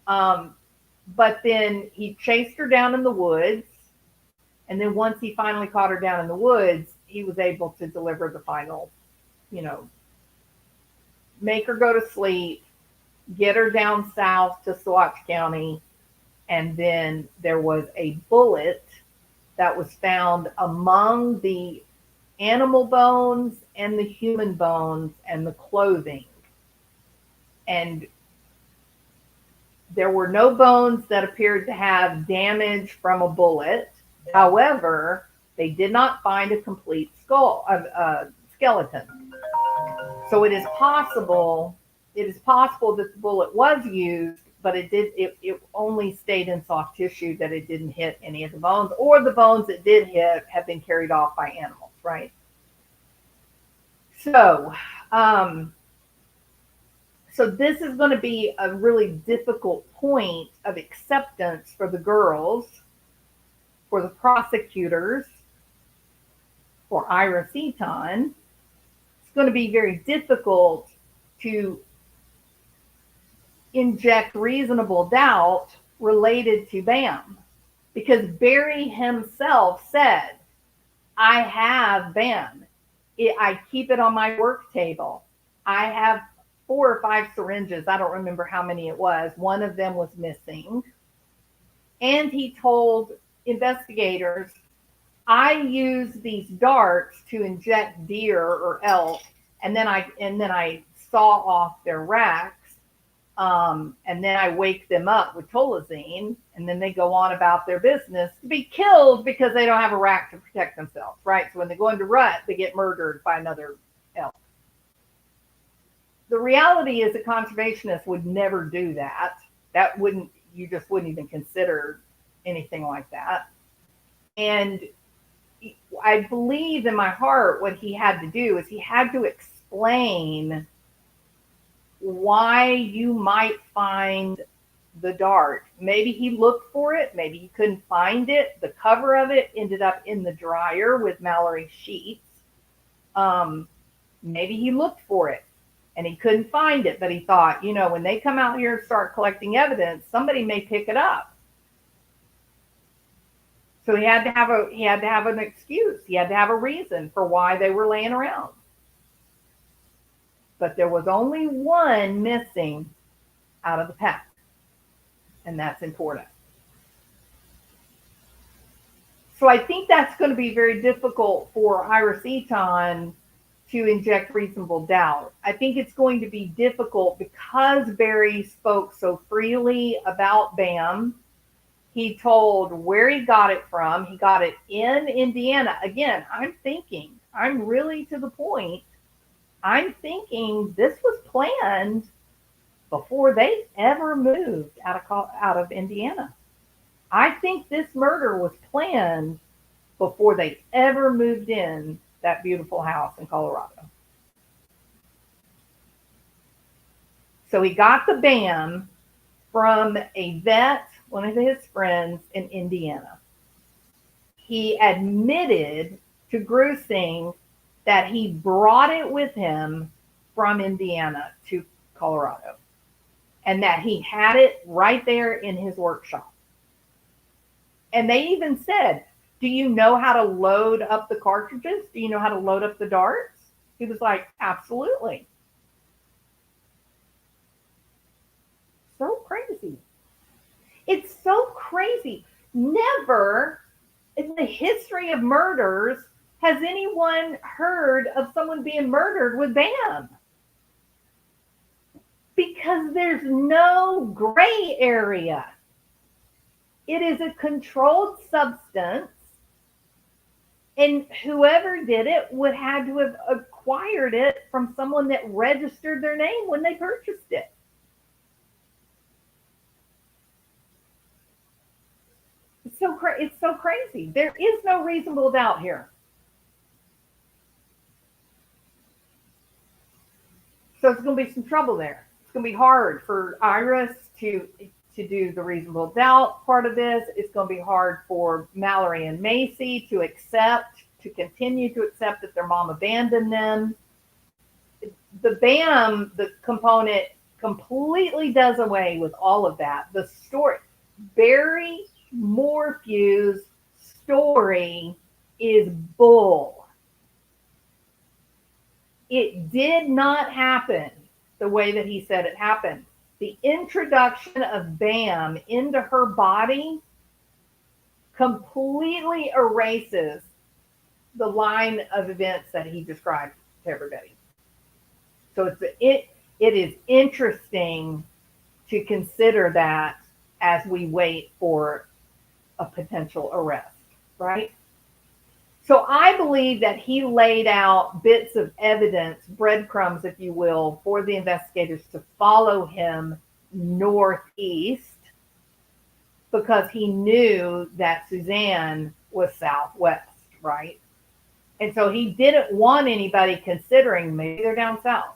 But then he chased her down in the woods. And then once he finally caught her down in the woods, he was able to deliver the final, make her go to sleep, get her down south to Saguache County. And then there was a bullet that was found among the animal bones and the human bones and the clothing. And there were no bones that appeared to have damage from a bullet. However, they did not find a complete skeleton. So it is possible that the bullet was used, but it only stayed in soft tissue, that it didn't hit any of the bones, or the bones it did hit have been carried off by animals, right? So, so this is going to be a really difficult point of acceptance for the girls, for the prosecutors, for Ira Seton. It's going to be very difficult to inject reasonable doubt related to Bam, because Barry himself said, I have Bam. I keep it on my work table. I have 4 or 5 syringes. I don't remember how many it was. One of them was missing. And he told investigators, I use these darts to inject deer or elk, and then I saw off their racks, and then I wake them up with tolazine, and then they go on about their business to be killed because they don't have a rack to protect themselves, right? So when they go into rut, they get murdered by another elk. The reality is that conservationists would never do that. You just wouldn't even consider anything like that. And I believe in my heart what he had to do is he had to explain why you might find the dart. Maybe he looked for it. Maybe he couldn't find it. The cover of it ended up in the dryer with Mallory sheets. Maybe he looked for it and he couldn't find it, but he thought, when they come out here and start collecting evidence, somebody may pick it up. So he had to have an excuse. He had to have a reason for why they were laying around. But there was only one missing out of the pack, and that's important. So I think that's going to be very difficult for Ira Seton to inject reasonable doubt. I think it's going to be difficult because Barry spoke so freely about Bam. He told where he got it from. He got it in Indiana. Again, I'm really to the point. I'm thinking this was planned before they ever moved out of Indiana. I think this murder was planned before they ever moved in that beautiful house in Colorado. So he got the Bam from a vet, one of his friends in Indiana. He admitted to Grusing that he brought it with him from Indiana to Colorado, and that he had it right there in his workshop. And they even said, do you know how to load up the cartridges? Do you know how to load up the darts? He was like, absolutely. So crazy. It's so crazy. Never in the history of murders has anyone heard of someone being murdered with Bam. Because there's no gray area. It is a controlled substance, and whoever did it would have to have acquired it from someone that registered their name when they purchased it. It's so crazy. There is no reasonable doubt here. So it's going to be some trouble there. It's going to be hard for Iris to do the reasonable doubt part of this. It's going to be hard for Mallory and Macy to continue to accept that their mom abandoned them. The Bam, the component, completely does away with all of that. The story, Barry Morphew's story is bull. It did not happen the way that he said it happened. The introduction of Bam into her body completely erases the line of events that he described to everybody. So it is interesting to consider that as we wait for a potential arrest, right? So I believe that he laid out bits of evidence, breadcrumbs, if you will, for the investigators to follow him northeast because he knew that Suzanne was southwest, right? And so he didn't want anybody considering maybe they're down south.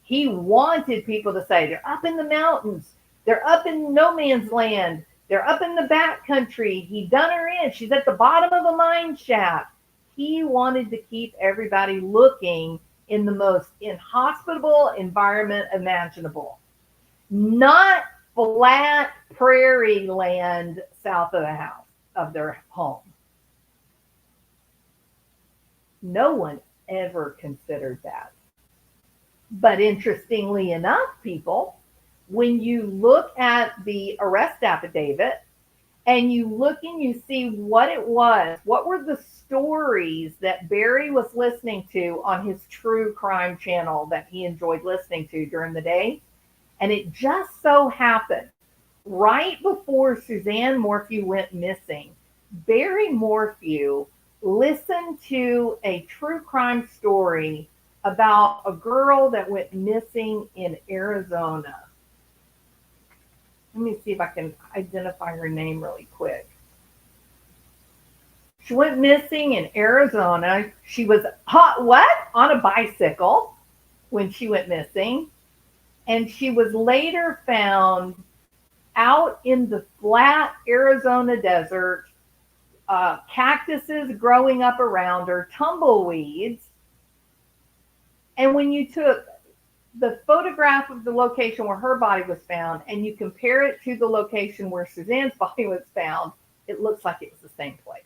He wanted people to say they're up in the mountains, they're up in no man's land, they're up in the back country. He done her in. She's at the bottom of a mine shaft. He wanted to keep everybody looking in the most inhospitable environment imaginable. Not flat prairie land south of the house, of their home. No one ever considered that. But interestingly enough, people, when you look at the arrest affidavit and you look and you see what it was, what were the stories that Barry was listening to on his true crime channel that he enjoyed listening to during the day, and it just so happened right before Suzanne Morphew went missing, Barry Morphew listened to a true crime story about a girl that went missing in Arizona. Let me see if I can identify her name really quick. She went missing in Arizona. She was on a bicycle when she went missing. And she was later found out in the flat Arizona desert, cactuses growing up around her, tumbleweeds. And when you took the photograph of the location where her body was found and you compare it to the location where Suzanne's body was found, it looks like it was the same place.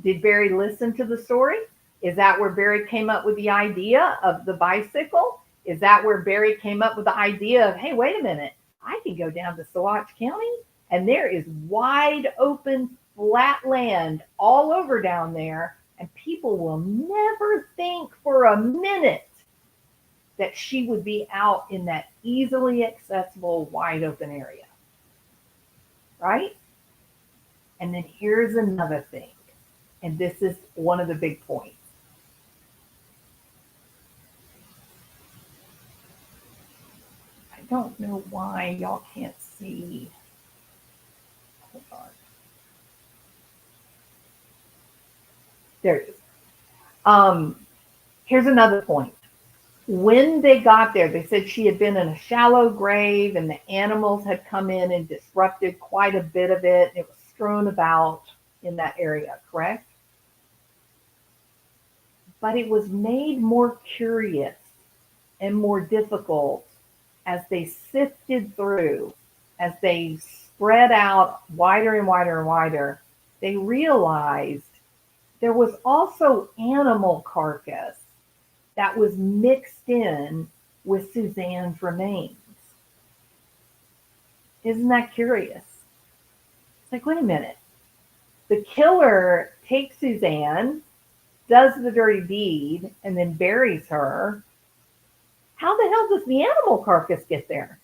Did Barry listen to the story? Is that where Barry came up with the idea of the bicycle? Is that where Barry came up with the idea of, hey, wait a minute, I can go down to Saguache County and there is wide open flat land all over down there, and people will never think for a minute that she would be out in that easily accessible, wide open area, right? And then here's another thing, and this is one of the big points. I don't know why y'all can't see. Hold on. There it is. Here's another point. When they got there, they said she had been in a shallow grave and the animals had come in and disrupted quite a bit of it. It was strewn about in that area, correct? But it was made more curious and more difficult as they sifted through, as they spread out wider and wider and wider. They realized there was also animal carcass that was mixed in with Suzanne's remains. Isn't that curious? It's like, wait a minute. The killer takes Suzanne, does the dirty deed, and then buries her. How the hell does the animal carcass get there?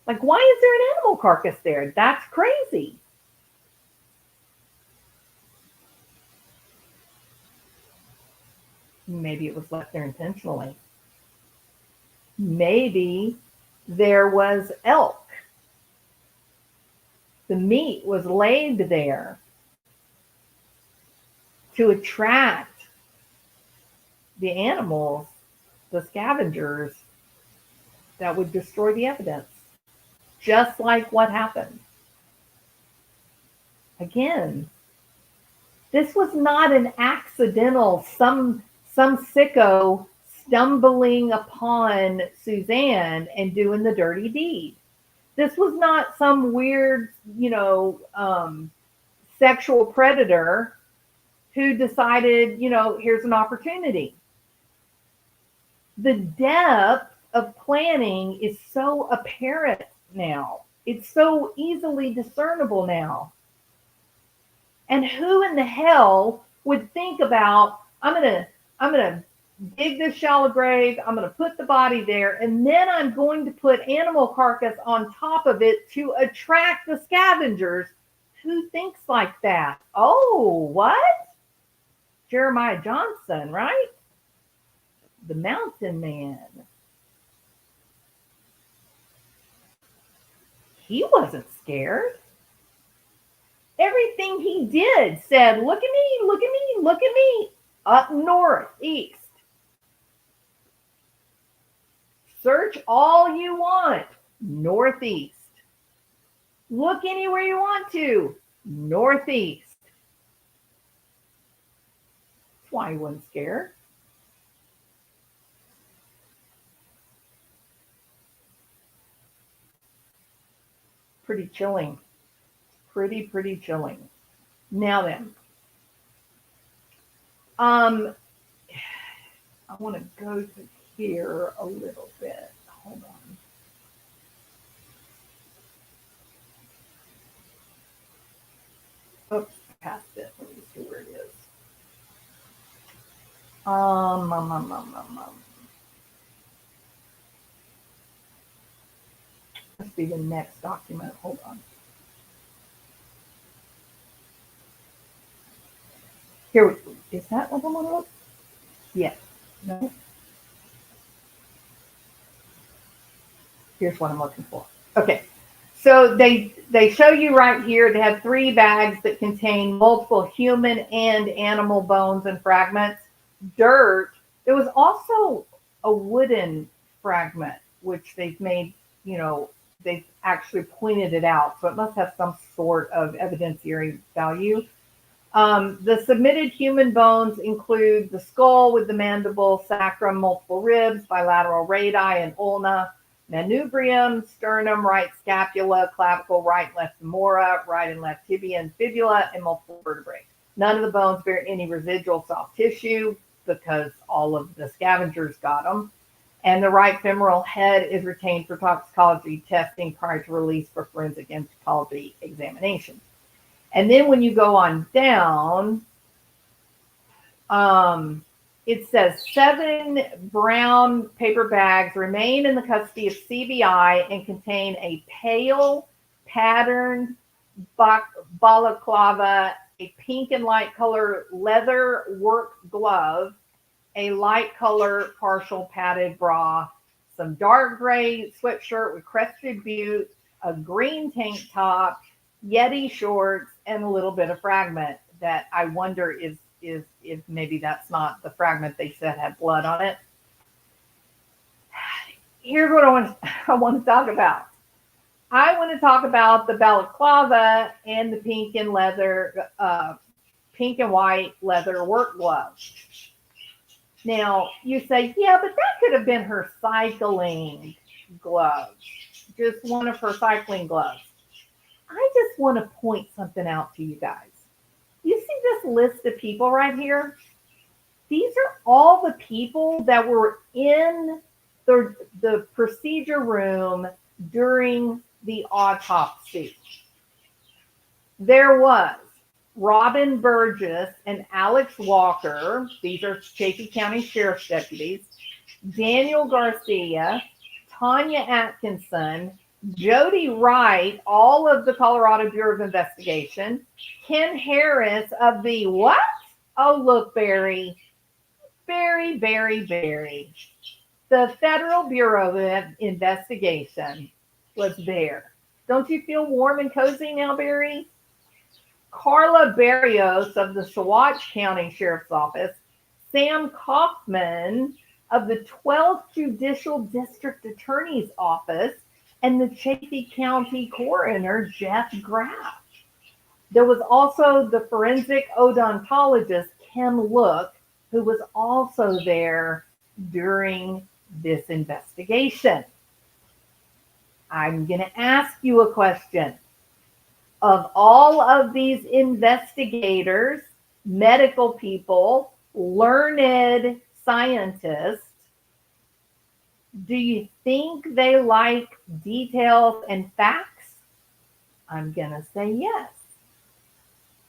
Like, why is there an animal carcass there? That's crazy. Maybe it was left there intentionally. Maybe there was elk. The meat was laid there to attract the animals, the scavengers that would destroy the evidence, just like what happened. Again, this was not an accidental, some sicko stumbling upon Suzanne and doing the dirty deed. This was not some weird, sexual predator who decided, here's an opportunity. The depth of planning is so apparent now. It's so easily discernible now. And who in the hell would think about, I'm gonna dig this shallow grave, I'm gonna put the body there, and then I'm going to put animal carcass on top of it to attract the scavengers. Who thinks like that? Oh, what? Jeremiah Johnson, right? The Mountain Man. He wasn't scared. Everything he did said, look at me, look at me, look at me. Up north, east. Search all you want, northeast. Look anywhere you want to, northeast. That's why he wasn't scared. Pretty chilling. Pretty chilling. Now then, I want to go to here a little bit. Hold on. Oops, past it. Let me see where it is. Must be the next document. Hold on. Here, is that what I want to look? Yes. No. Here's what I'm looking for. Okay. So they show you right here, they have 3 bags that contain multiple human and animal bones and fragments, dirt. There was also a wooden fragment, which they've made, they've actually pointed it out. So it must have some sort of evidentiary value. The submitted human bones include the skull with the mandible, sacrum, multiple ribs, bilateral radii and ulna, manubrium, sternum, right scapula, clavicle, right and left femora, right and left tibia and fibula, and multiple vertebrae. None of the bones bear any residual soft tissue because all of the scavengers got them. And the right femoral head is retained for toxicology testing prior to release for forensic anthropology examination. And then when you go on down, it says 7 brown paper bags remain in the custody of CBI and contain a pale patterned balaclava, a pink and light color leather work glove, a light color partial padded bra, some dark gray sweatshirt with crested butte, a green tank top, Yeti shorts, and a little bit of fragment that I wonder is if maybe that's not the fragment they said had blood on it. Here's what I want to talk about. I want to talk about the balaclava and the pink and white leather work gloves. Now you say, yeah, but that could have been her cycling gloves, just one of her cycling gloves. I just want to point something out to you guys. You see this list of people right here? These are all the people that were in the procedure room during the autopsy. There was Robin Burgess and Alex Walker. These are Chaffee County Sheriff's deputies. Daniel Garcia, Tanya Atkinson, Jody Wright, all of the Colorado Bureau of Investigation, Ken Harris of the what? Oh, look, Barry. The Federal Bureau of Investigation was there. Don't you feel warm and cozy now, Barry? Carla Barrios of the Saguache County Sheriff's Office, Sam Kaufman of the 12th Judicial District Attorney's Office, and the Chaffee County Coroner, Jeff Graff. There was also the forensic odontologist, Ken Look, who was also there during this investigation. I'm going to ask you a question. Of all of these investigators, medical people, learned scientists, do you think they like details and facts? I'm going to say yes.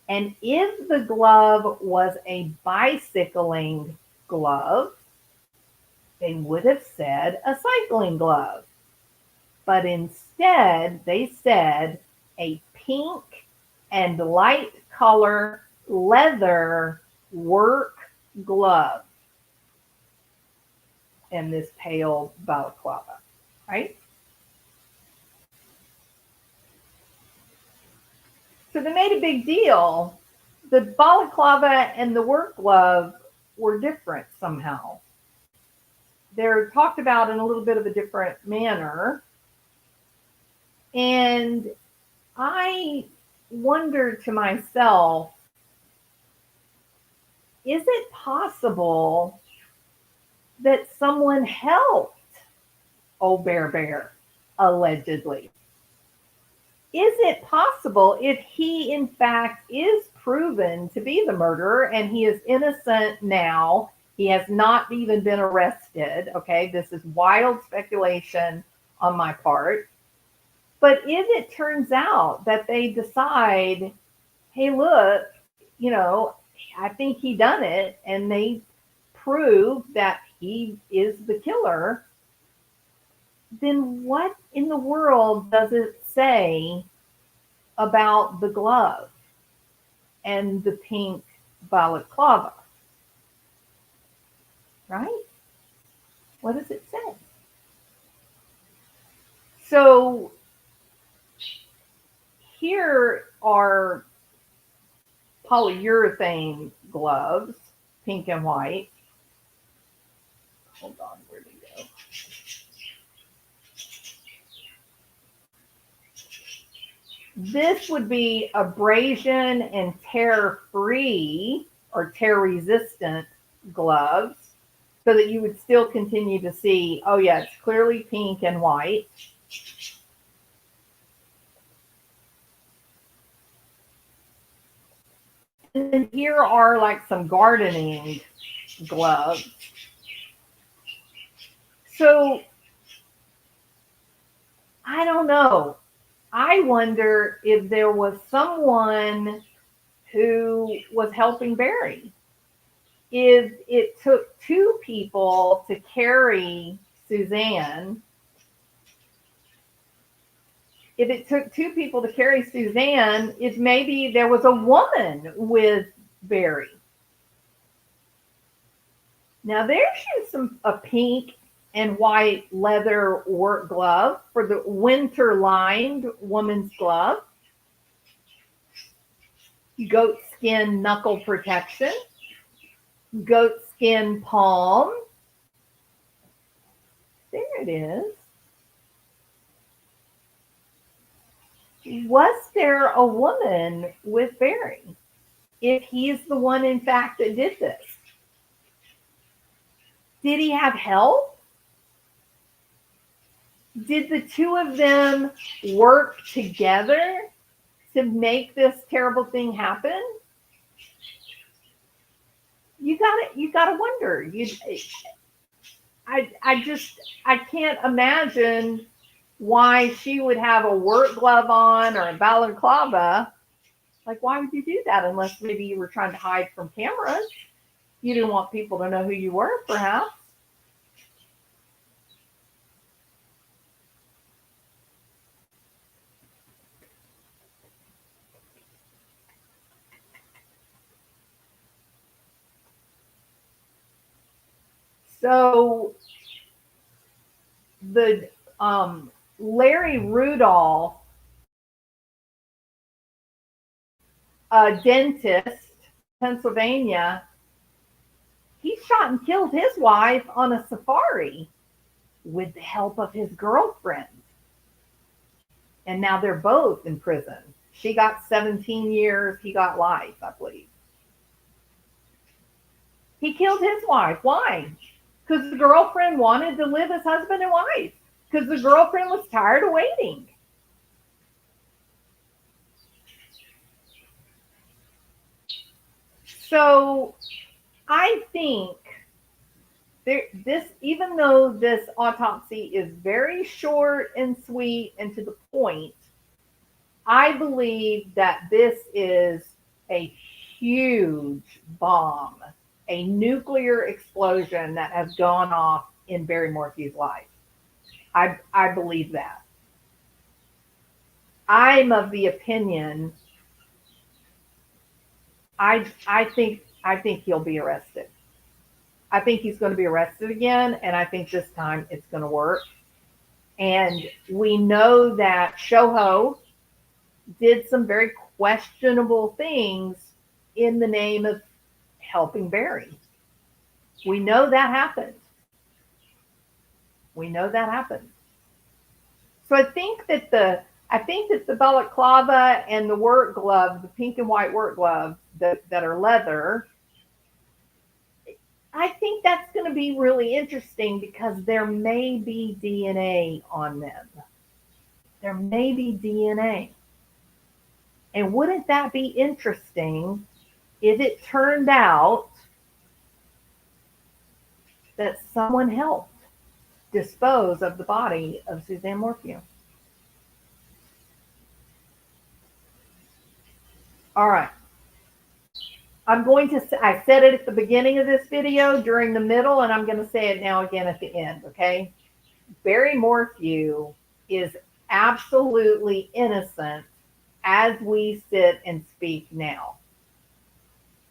And if the glove was a bicycling glove, they would have said a cycling glove. But instead, they said a pink and light color leather work glove and this pale balaclava, right? So they made a big deal. The balaclava and the work glove were different somehow. They're talked about in a little bit of a different manner. And I wondered to myself, is it possible that someone helped old Bear allegedly? Is it possible, if he in fact is proven to be the murderer and he is innocent now, he has not even been arrested, okay, this is wild speculation on my part, but if it turns out that they decide, hey, look, I think he done it, and they prove that he is the killer, then what in the world does it say about the glove and the pink balaclava? Right? What does it say? So here are polyurethane gloves, pink and white. Hold on, where'd it go? This would be abrasion and tear-free or tear-resistant gloves, so that you would still continue to see, oh yeah, it's clearly pink and white. And then here are like some gardening gloves. So I don't know. I wonder if there was someone who was helping Barry. If it took two people to carry Suzanne, if maybe there was a woman with Barry. Now there's a pink and white leather work glove for the winter lined woman's glove. Goat skin knuckle protection. Goat skin palm. There it is. Was there a woman with Barry? If he's the one, in fact, that did this. Did he have help? Did the two of them work together to make this terrible thing happen? You gotta wonder. I can't imagine why she would have a work glove on or a balaclava. Like, why would you do that unless maybe you were trying to hide from cameras? You didn't want people to know who you were, perhaps. So the Larry Rudolph, a dentist, Pennsylvania, he shot and killed his wife on a safari with the help of his girlfriend. And now they're both in prison. She got 17 years, he got life, I believe. He killed his wife. Why? Because the girlfriend wanted to live as husband and wife. Because the girlfriend was tired of waiting. So I think even though this autopsy is very short and sweet and to the point, I believe that this is a huge bomb, a nuclear explosion that has gone off in Barry Morphew's life. I believe that. I'm of the opinion, I think he'll be arrested. I think he's going to be arrested again, and I think this time it's going to work. And we know that Shoho did some very questionable things in the name of helping Barry. We know that happened. We know that happened. So I think that the balaclava and the work gloves, the pink and white work gloves that are leather, I think that's going to be really interesting because there may be DNA on them. There may be DNA. And wouldn't that be interesting if it turned out that someone helped dispose of the body of Suzanne Morphew? All right. I said it at the beginning of this video, during the middle, and I'm going to say it now again at the end, okay? Barry Morphew is absolutely innocent as we sit and speak now.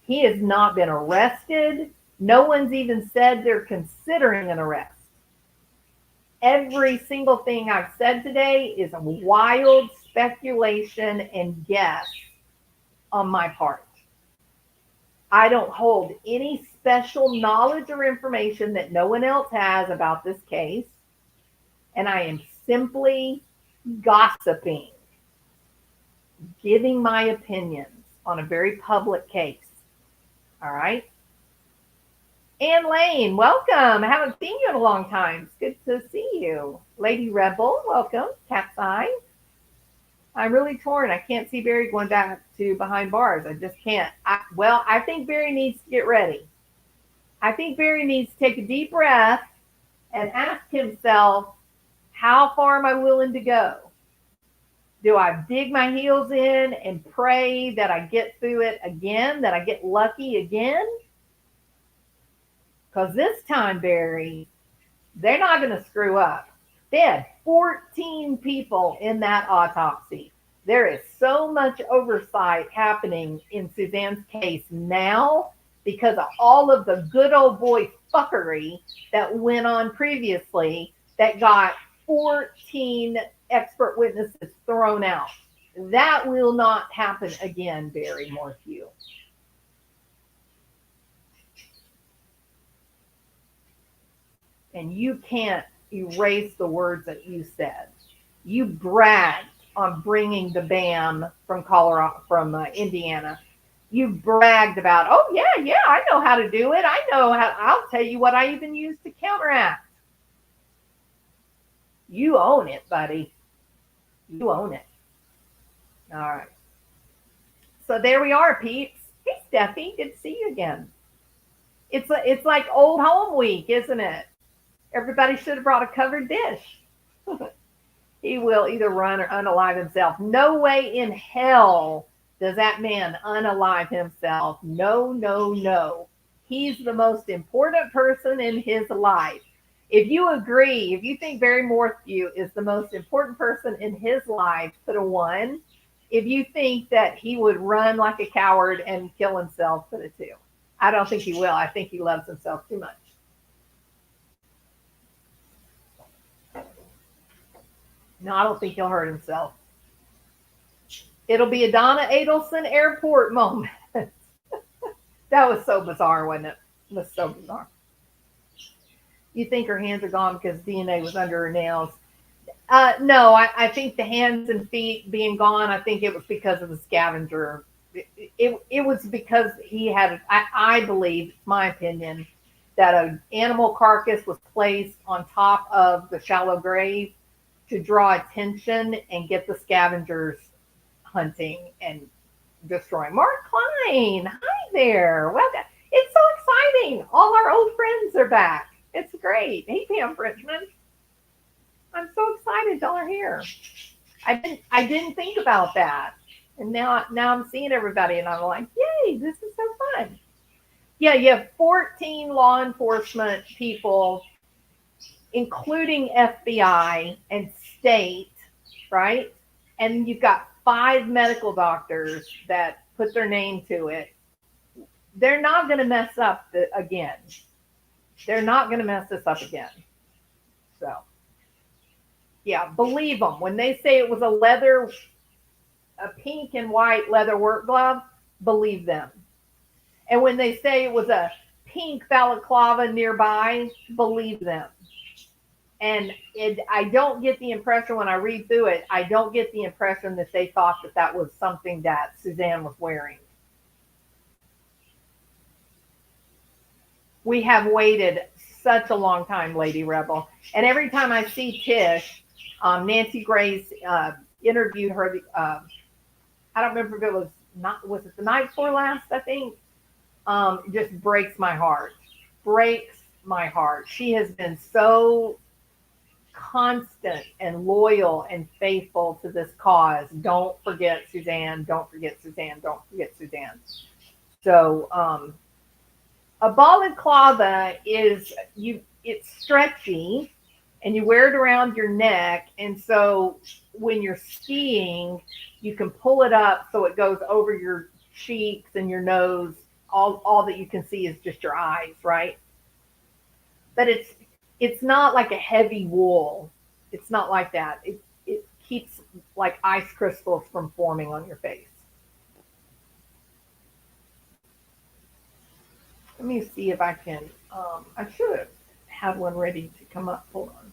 He has not been arrested. No one's even said they're considering an arrest. Every single thing I've said today is a wild speculation and guess on my part. I don't hold any special knowledge or information that no one else has about this case. And I am simply gossiping, giving my opinions on a very public case. All right. Ann Lane, welcome. I haven't seen you in a long time. It's good to see you. Lady Rebel, welcome. Cat's Eye. I'm really torn. I can't see Barry going back to behind bars. I just can't. I think Barry needs to get ready. I think Barry needs to take a deep breath and ask himself, how far am I willing to go? Do I dig my heels in and pray that I get through it again, that I get lucky again? Because this time, Barry, they're not going to screw up. They had 14 people in that autopsy. There is so much oversight happening in Suzanne's case now because of all of the good old boy fuckery that went on previously that got 14 expert witnesses thrown out. That will not happen again, Barry Morphew. And you can't erase the words that you said. You bragged on bringing the BAM from Indiana. You bragged about, oh yeah, I know how to do it. I know how. I'll tell you what I even used to counteract. You own it, buddy. You own it. All right. So there we are, peeps. Hey, Steffi, good to see you again. It's like old home week, isn't it? Everybody should have brought a covered dish. He will either run or unalive himself. No way in hell does that man unalive himself. No, no, no. He's the most important person in his life. If you agree, if you think Barry Morphew is the most important person in his life, put a 1. If you think that he would run like a coward and kill himself, put a 2. I don't think he will. I think he loves himself too much. No, I don't think he'll hurt himself. It'll be a Donna Adelson airport moment. That was so bizarre, wasn't it? It was so bizarre. You think her hands are gone because DNA was under her nails? No, I think the hands and feet being gone, I think it was because of the scavenger. It was because he had, I believe, my opinion, that an animal carcass was placed on top of the shallow grave to draw attention and get the scavengers hunting and destroying. Mark Klein, hi there. Welcome. It's so exciting. All our old friends are back. It's great. Hey, Pam Frenchman. I'm so excited y'all are here. I didn't think about that. And now I'm seeing everybody and I'm like, yay, this is so fun. Yeah, you have 14 law enforcement people, including FBI and state, right? And you've got 5 medical doctors that put their name to it. They're not going to mess up again. They're not going to mess this up again. So, yeah, believe them. When they say it was a leather a pink and white leather work glove, believe them. And when they say it was a pink balaclava nearby, believe them. And I don't get the impression when I read through it, I don't get the impression that they thought that that was something that Suzanne was wearing. We have waited such a long time, Lady Rebel. And every time I see Tish, Nancy Grace interviewed her. I don't remember if it was it the night before last, I think. It just breaks my heart. Breaks my heart. She has been so constant and loyal and faithful to this cause. Don't forget Suzanne. Don't forget Suzanne. Don't forget Suzanne. So, a balaclava it's stretchy and you wear it around your neck. And so when you're skiing, you can pull it up so it goes over your cheeks and your nose. All that you can see is just your eyes, right? But it's not like a heavy wool. It's not like that. It keeps like ice crystals from forming on your face. Let me see if I can. I should have had one ready to come up. Hold on.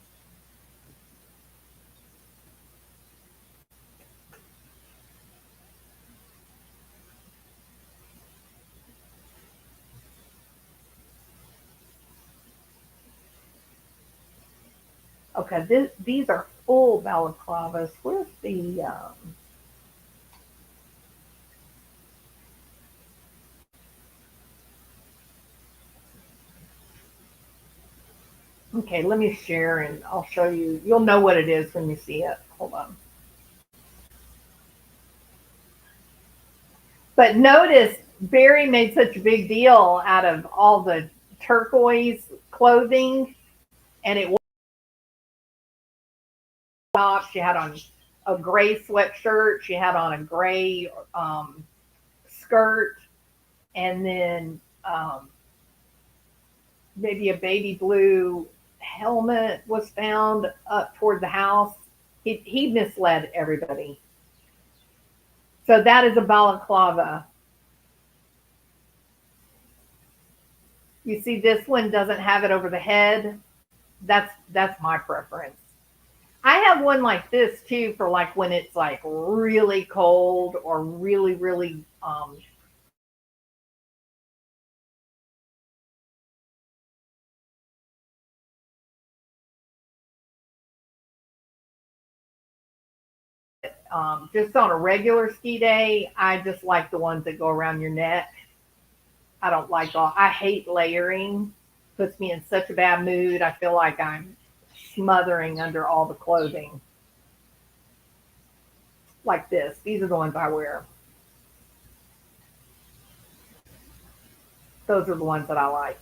Okay, these are full balaclavas. Where's the? Okay, let me share and I'll show you. You'll know what it is when you see it. Hold on. But notice Barry made such a big deal out of all the turquoise clothing, and it was top. She had on a gray sweatshirt. She had on a gray skirt, and then maybe a baby blue helmet was found up toward the house. He misled everybody. So that is a balaclava. You see, this one doesn't have it over the head. That's my preference. I have one like this too for like when it's like really cold or really, really just on a regular ski day. I just like the ones that go around your neck. I don't like I hate layering. Puts me in such a bad mood. I feel like I'm smothering under all the clothing. Like this. These are the ones I wear. Those are the ones that I like.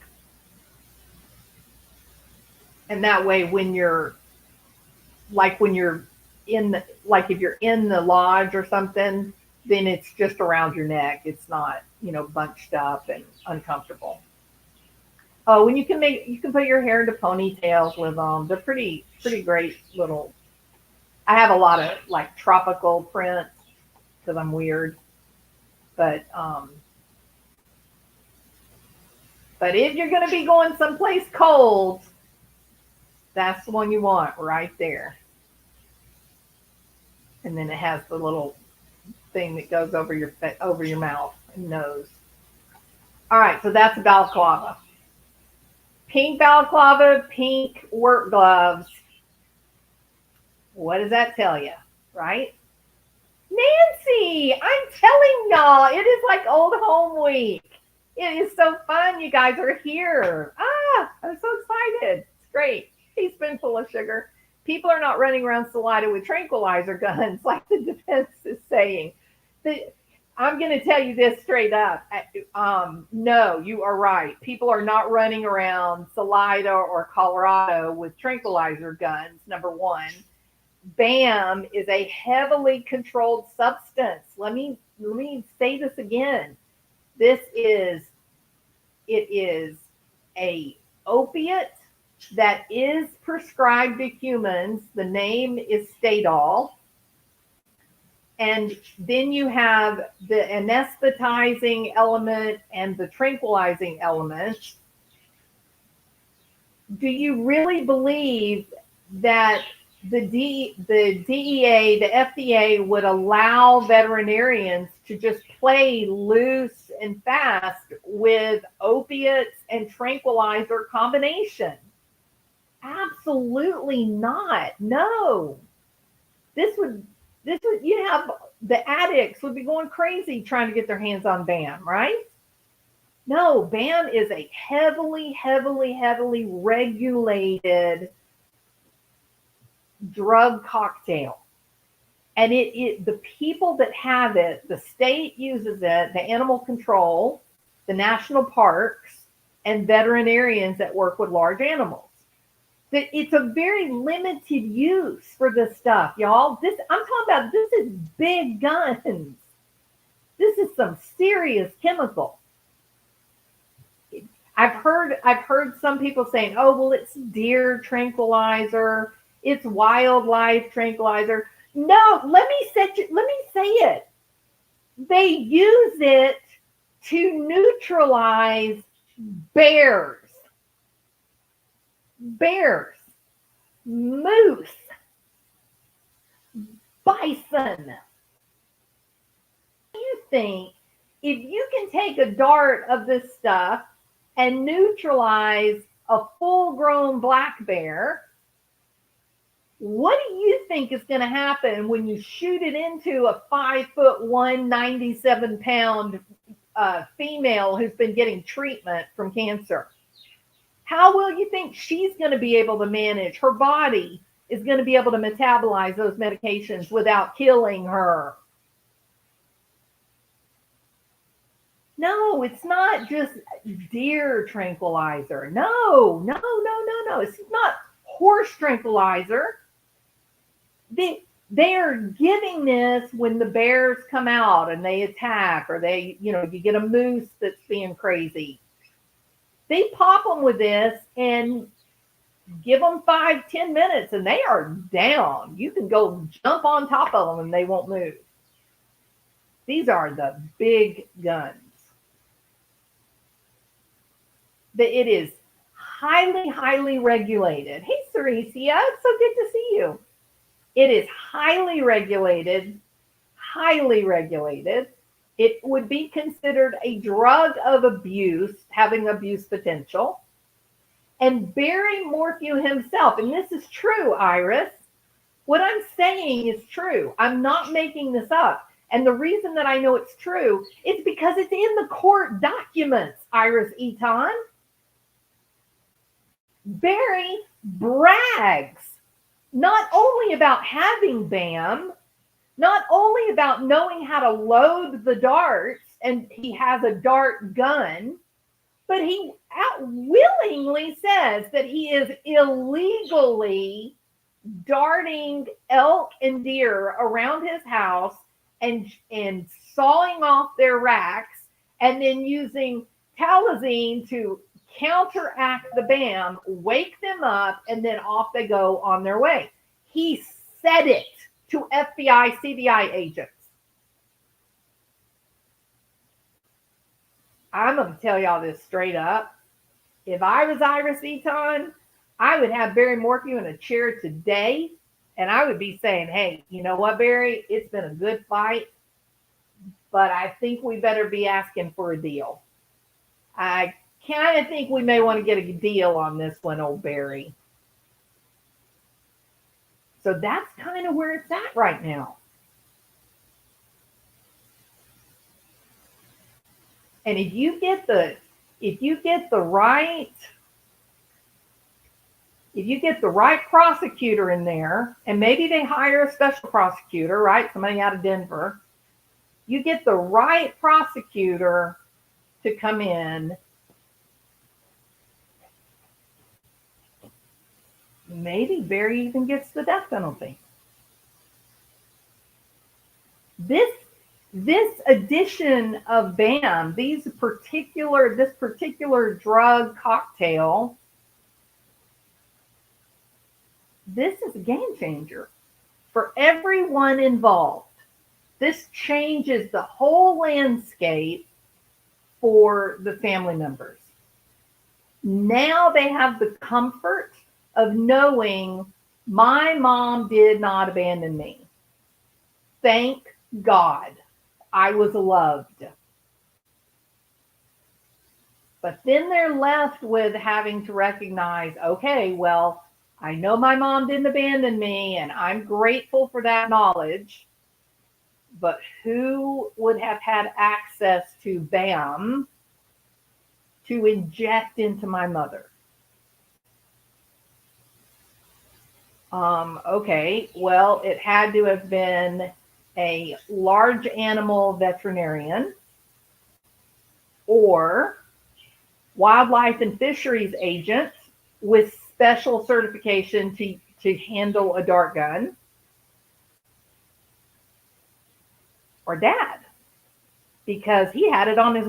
And that way when you're like if you're in the lodge or something, then it's just around your neck. It's not, bunched up and uncomfortable. Oh, and you can put your hair into ponytails with them. They're pretty great little. I have a lot of like tropical prints because I'm weird, but but if you're gonna be going someplace cold, that's the one you want right there. And then it has the little thing that goes over your mouth and nose. All right, so that's a balaclava. Pink balaclava, pink work gloves. What does that tell you, right? Nancy, I'm telling y'all, it is like old home week. It is so fun. You guys are here. I'm so excited. It's great. Teaspoonful of sugar. People are not running around Salida with tranquilizer guns like the defense is saying. I'm going to tell you this straight up. No, you are right. People are not running around Salida or Colorado with tranquilizer guns, number one. BAM is a heavily controlled substance. Let me say this again. It is a opiate that is prescribed to humans. The name is Stadol. And then you have the anesthetizing element and the tranquilizing element. Do you really believe that the DEA, the FDA would allow veterinarians to just play loose and fast with opiates and tranquilizer combination? Absolutely not. No. This would you have the addicts would be going crazy trying to get their hands on BAM, right? No, BAM is a heavily regulated drug cocktail. And the people that have it, the state uses it, the animal control, the national parks, and veterinarians that work with large animals. It's a very limited use for this stuff, y'all. I'm talking about, this is big guns. This is some serious chemical. I've heard some people saying, "Oh, well, it's deer tranquilizer, it's wildlife tranquilizer." No, let me say it. They use it to neutralize bears, moose, bison. You think if you can take a dart of this stuff and neutralize a full-grown black bear, what do you think is going to happen when you shoot it into a 5'1", 97-pound female who's been getting treatment from cancer? How will you think she's going to be able to manage? Her body is going to be able to metabolize those medications without killing her. No, it's not just deer tranquilizer. No. It's not horse tranquilizer. They're giving this when the bears come out and they attack, or you get a moose that's being crazy. They pop them with this and give them 5-10 minutes and they are down. You can go jump on top of them and they won't move. These are the big guns. It is highly regulated. Hey, Ceresia, it's so good to see you. It is highly regulated. It would be considered a drug of abuse, having abuse potential. And Barry Morphew himself, and this is true, Iris, what I'm saying is true. I'm not making this up. And the reason that I know it's true is because it's in the court documents, Iris Eaton. Barry brags not only about having BAM, not only about knowing how to load the darts, and he has a dart gun, but he willingly says that he is illegally darting elk and deer around his house and sawing off their racks, and then using talazine to counteract the BAM, wake them up, and then off they go on their way. He said it to FBI, CBI agents. I'm going to tell y'all this straight up. If I was Iris Eaton, I would have Barry Morphew in a chair today, and I would be saying, "Hey, you know what, Barry? It's been a good fight, but I think we better be asking for a deal. I kind of think we may want to get a deal on this one, old Barry." So that's kind of where it's at right now. And if you get the right prosecutor in there, and maybe they hire a special prosecutor, right? Somebody out of Denver. You get the right prosecutor to come in, maybe Barry even gets the death penalty. This addition of BAM, this particular drug cocktail, this is a game changer for everyone involved. This changes the whole landscape for the family members. Now they have the comfort of knowing my mom did not abandon me. Thank God I was loved. But then they're left with having to recognize, okay, well, I know my mom didn't abandon me and I'm grateful for that knowledge, but who would have had access to BAM to inject into my mother? Okay, well, it had to have been a large animal veterinarian or wildlife and fisheries agent with special certification to handle a dart gun, or dad, because he had it on his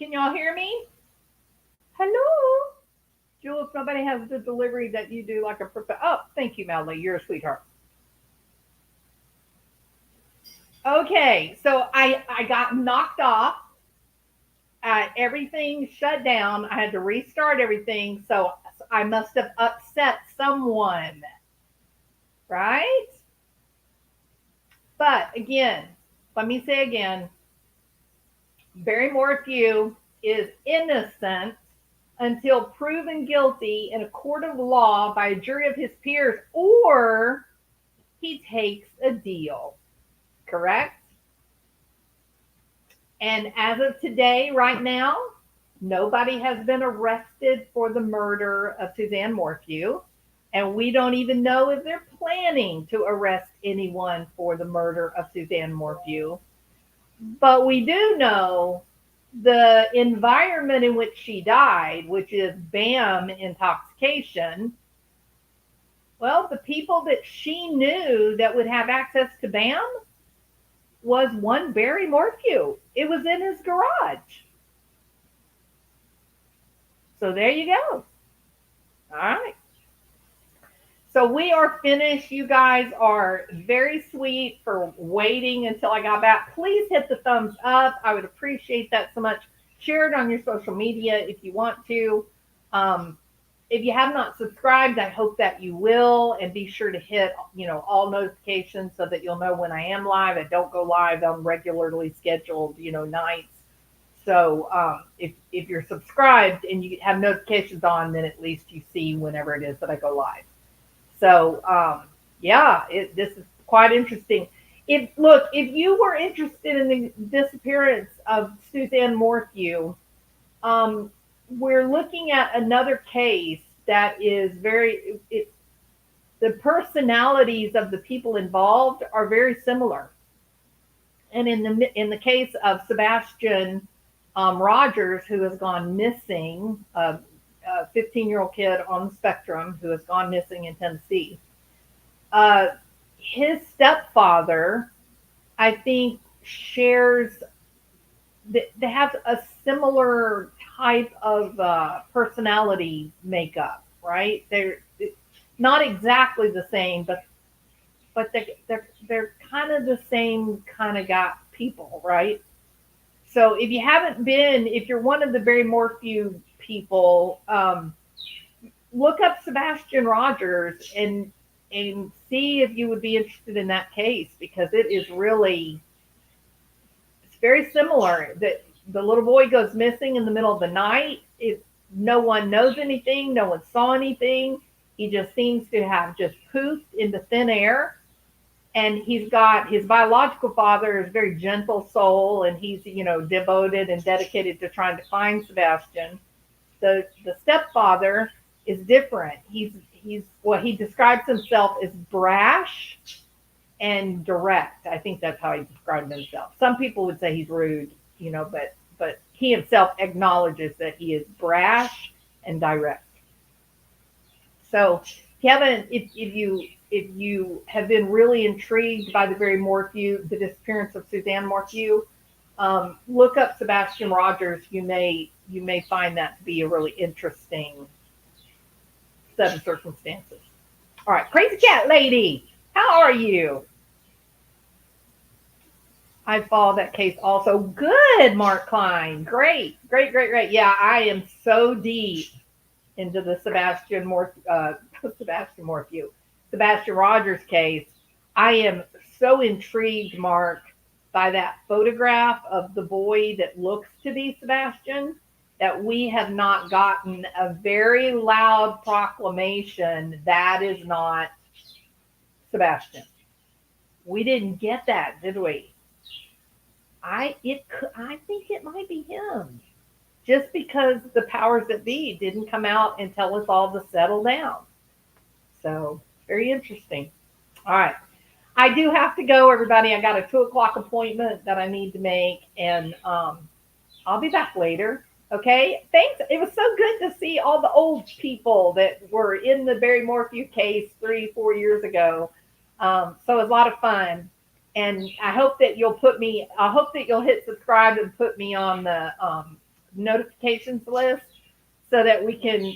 Can y'all hear me? Hello? Jules, nobody has the delivery that you do like a oh, thank you, Melody. You're a sweetheart. Okay, so I got knocked off. Everything shut down. I had to restart everything. So I must have upset someone, right? But again, let me say again, Barry Morphew is innocent until proven guilty in a court of law by a jury of his peers, or he takes a deal. Correct? And as of today, right now, nobody has been arrested for the murder of Suzanne Morphew. And we don't even know if they're planning to arrest anyone for the murder of Suzanne Morphew. But we do know the environment in which she died, which is BAM intoxication. Well, the people that she knew that would have access to BAM was one Barry Morphew. It was in his garage. So there you go. All right. So we are finished. You guys are very sweet for waiting until I got back. Please hit the thumbs up. I would appreciate that so much. Share it on your social media if you want to. If you have not subscribed, I hope that you will, and be sure to hit, all notifications so that you'll know when I am live. I don't go live on regularly scheduled, nights. So if you're subscribed and you have notifications on, then at least you see whenever it is that I go live. So this is quite interesting. If you were interested in the disappearance of Suzanne Morphew, we're looking at another case that is the personalities of the people involved are very similar. And in the case of Sebastian Rogers, who has gone missing, a 15-year-old kid on the spectrum who has gone missing in Tennessee, his stepfather, I think, they have a similar type of personality makeup, right? They're not exactly the same, but they're kind of the same kind of people, right? So if you're one of the Barry Morphew people, look up Sebastian Rogers and see if you would be interested in that case, because it's very similar. That the little boy goes missing in the middle of the night. No one knows anything. No one saw anything. He just seems to have just poofed into thin air. And he's got his biological father is a very gentle soul, and he's, devoted and dedicated to trying to find Sebastian. The stepfather is different. He's what he describes himself as brash and direct. I think that's how he described himself. Some people would say he's rude, but he himself acknowledges that he is brash and direct. So if you have been really intrigued by the disappearance of Suzanne Morphew, look up Sebastian Rogers. You may find that to be a really interesting set of circumstances. All right, Crazy Cat Lady, how are you? I follow that case also. Good, Mark Klein. Great. Yeah, I am so deep into the Sebastian Rogers case. I am so intrigued, Mark, by that photograph of the boy that looks to be Sebastian, that we have not gotten a very loud proclamation that is not Sebastian. We didn't get that, did we? I think it might be him, just because the powers that be didn't come out and tell us all to settle down. So very interesting. All right. I do have to go, everybody. I got a 2:00 appointment that I need to make, and I'll be back later. Okay. Thanks. It was so good to see all the old people that were in the Barry Morphew case 3-4 years ago. So it was a lot of fun. And I hope that you'll hit subscribe and put me on the notifications list so that we can,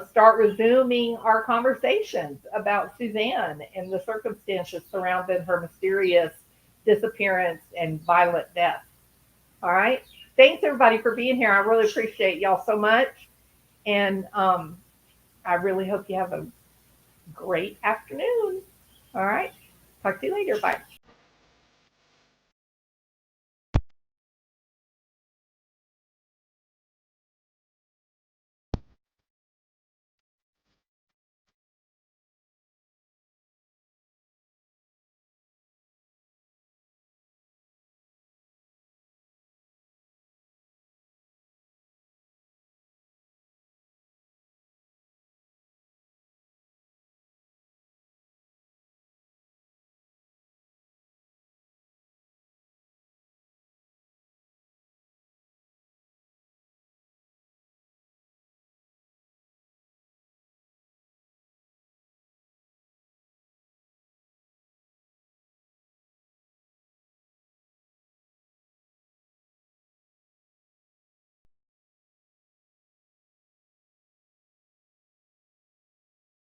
start resuming our conversations about Suzanne and the circumstances surrounding her mysterious disappearance and violent death. All right. Thanks everybody for being here. I really appreciate y'all so much. And I really hope you have a great afternoon. All right. Talk to you later. Bye.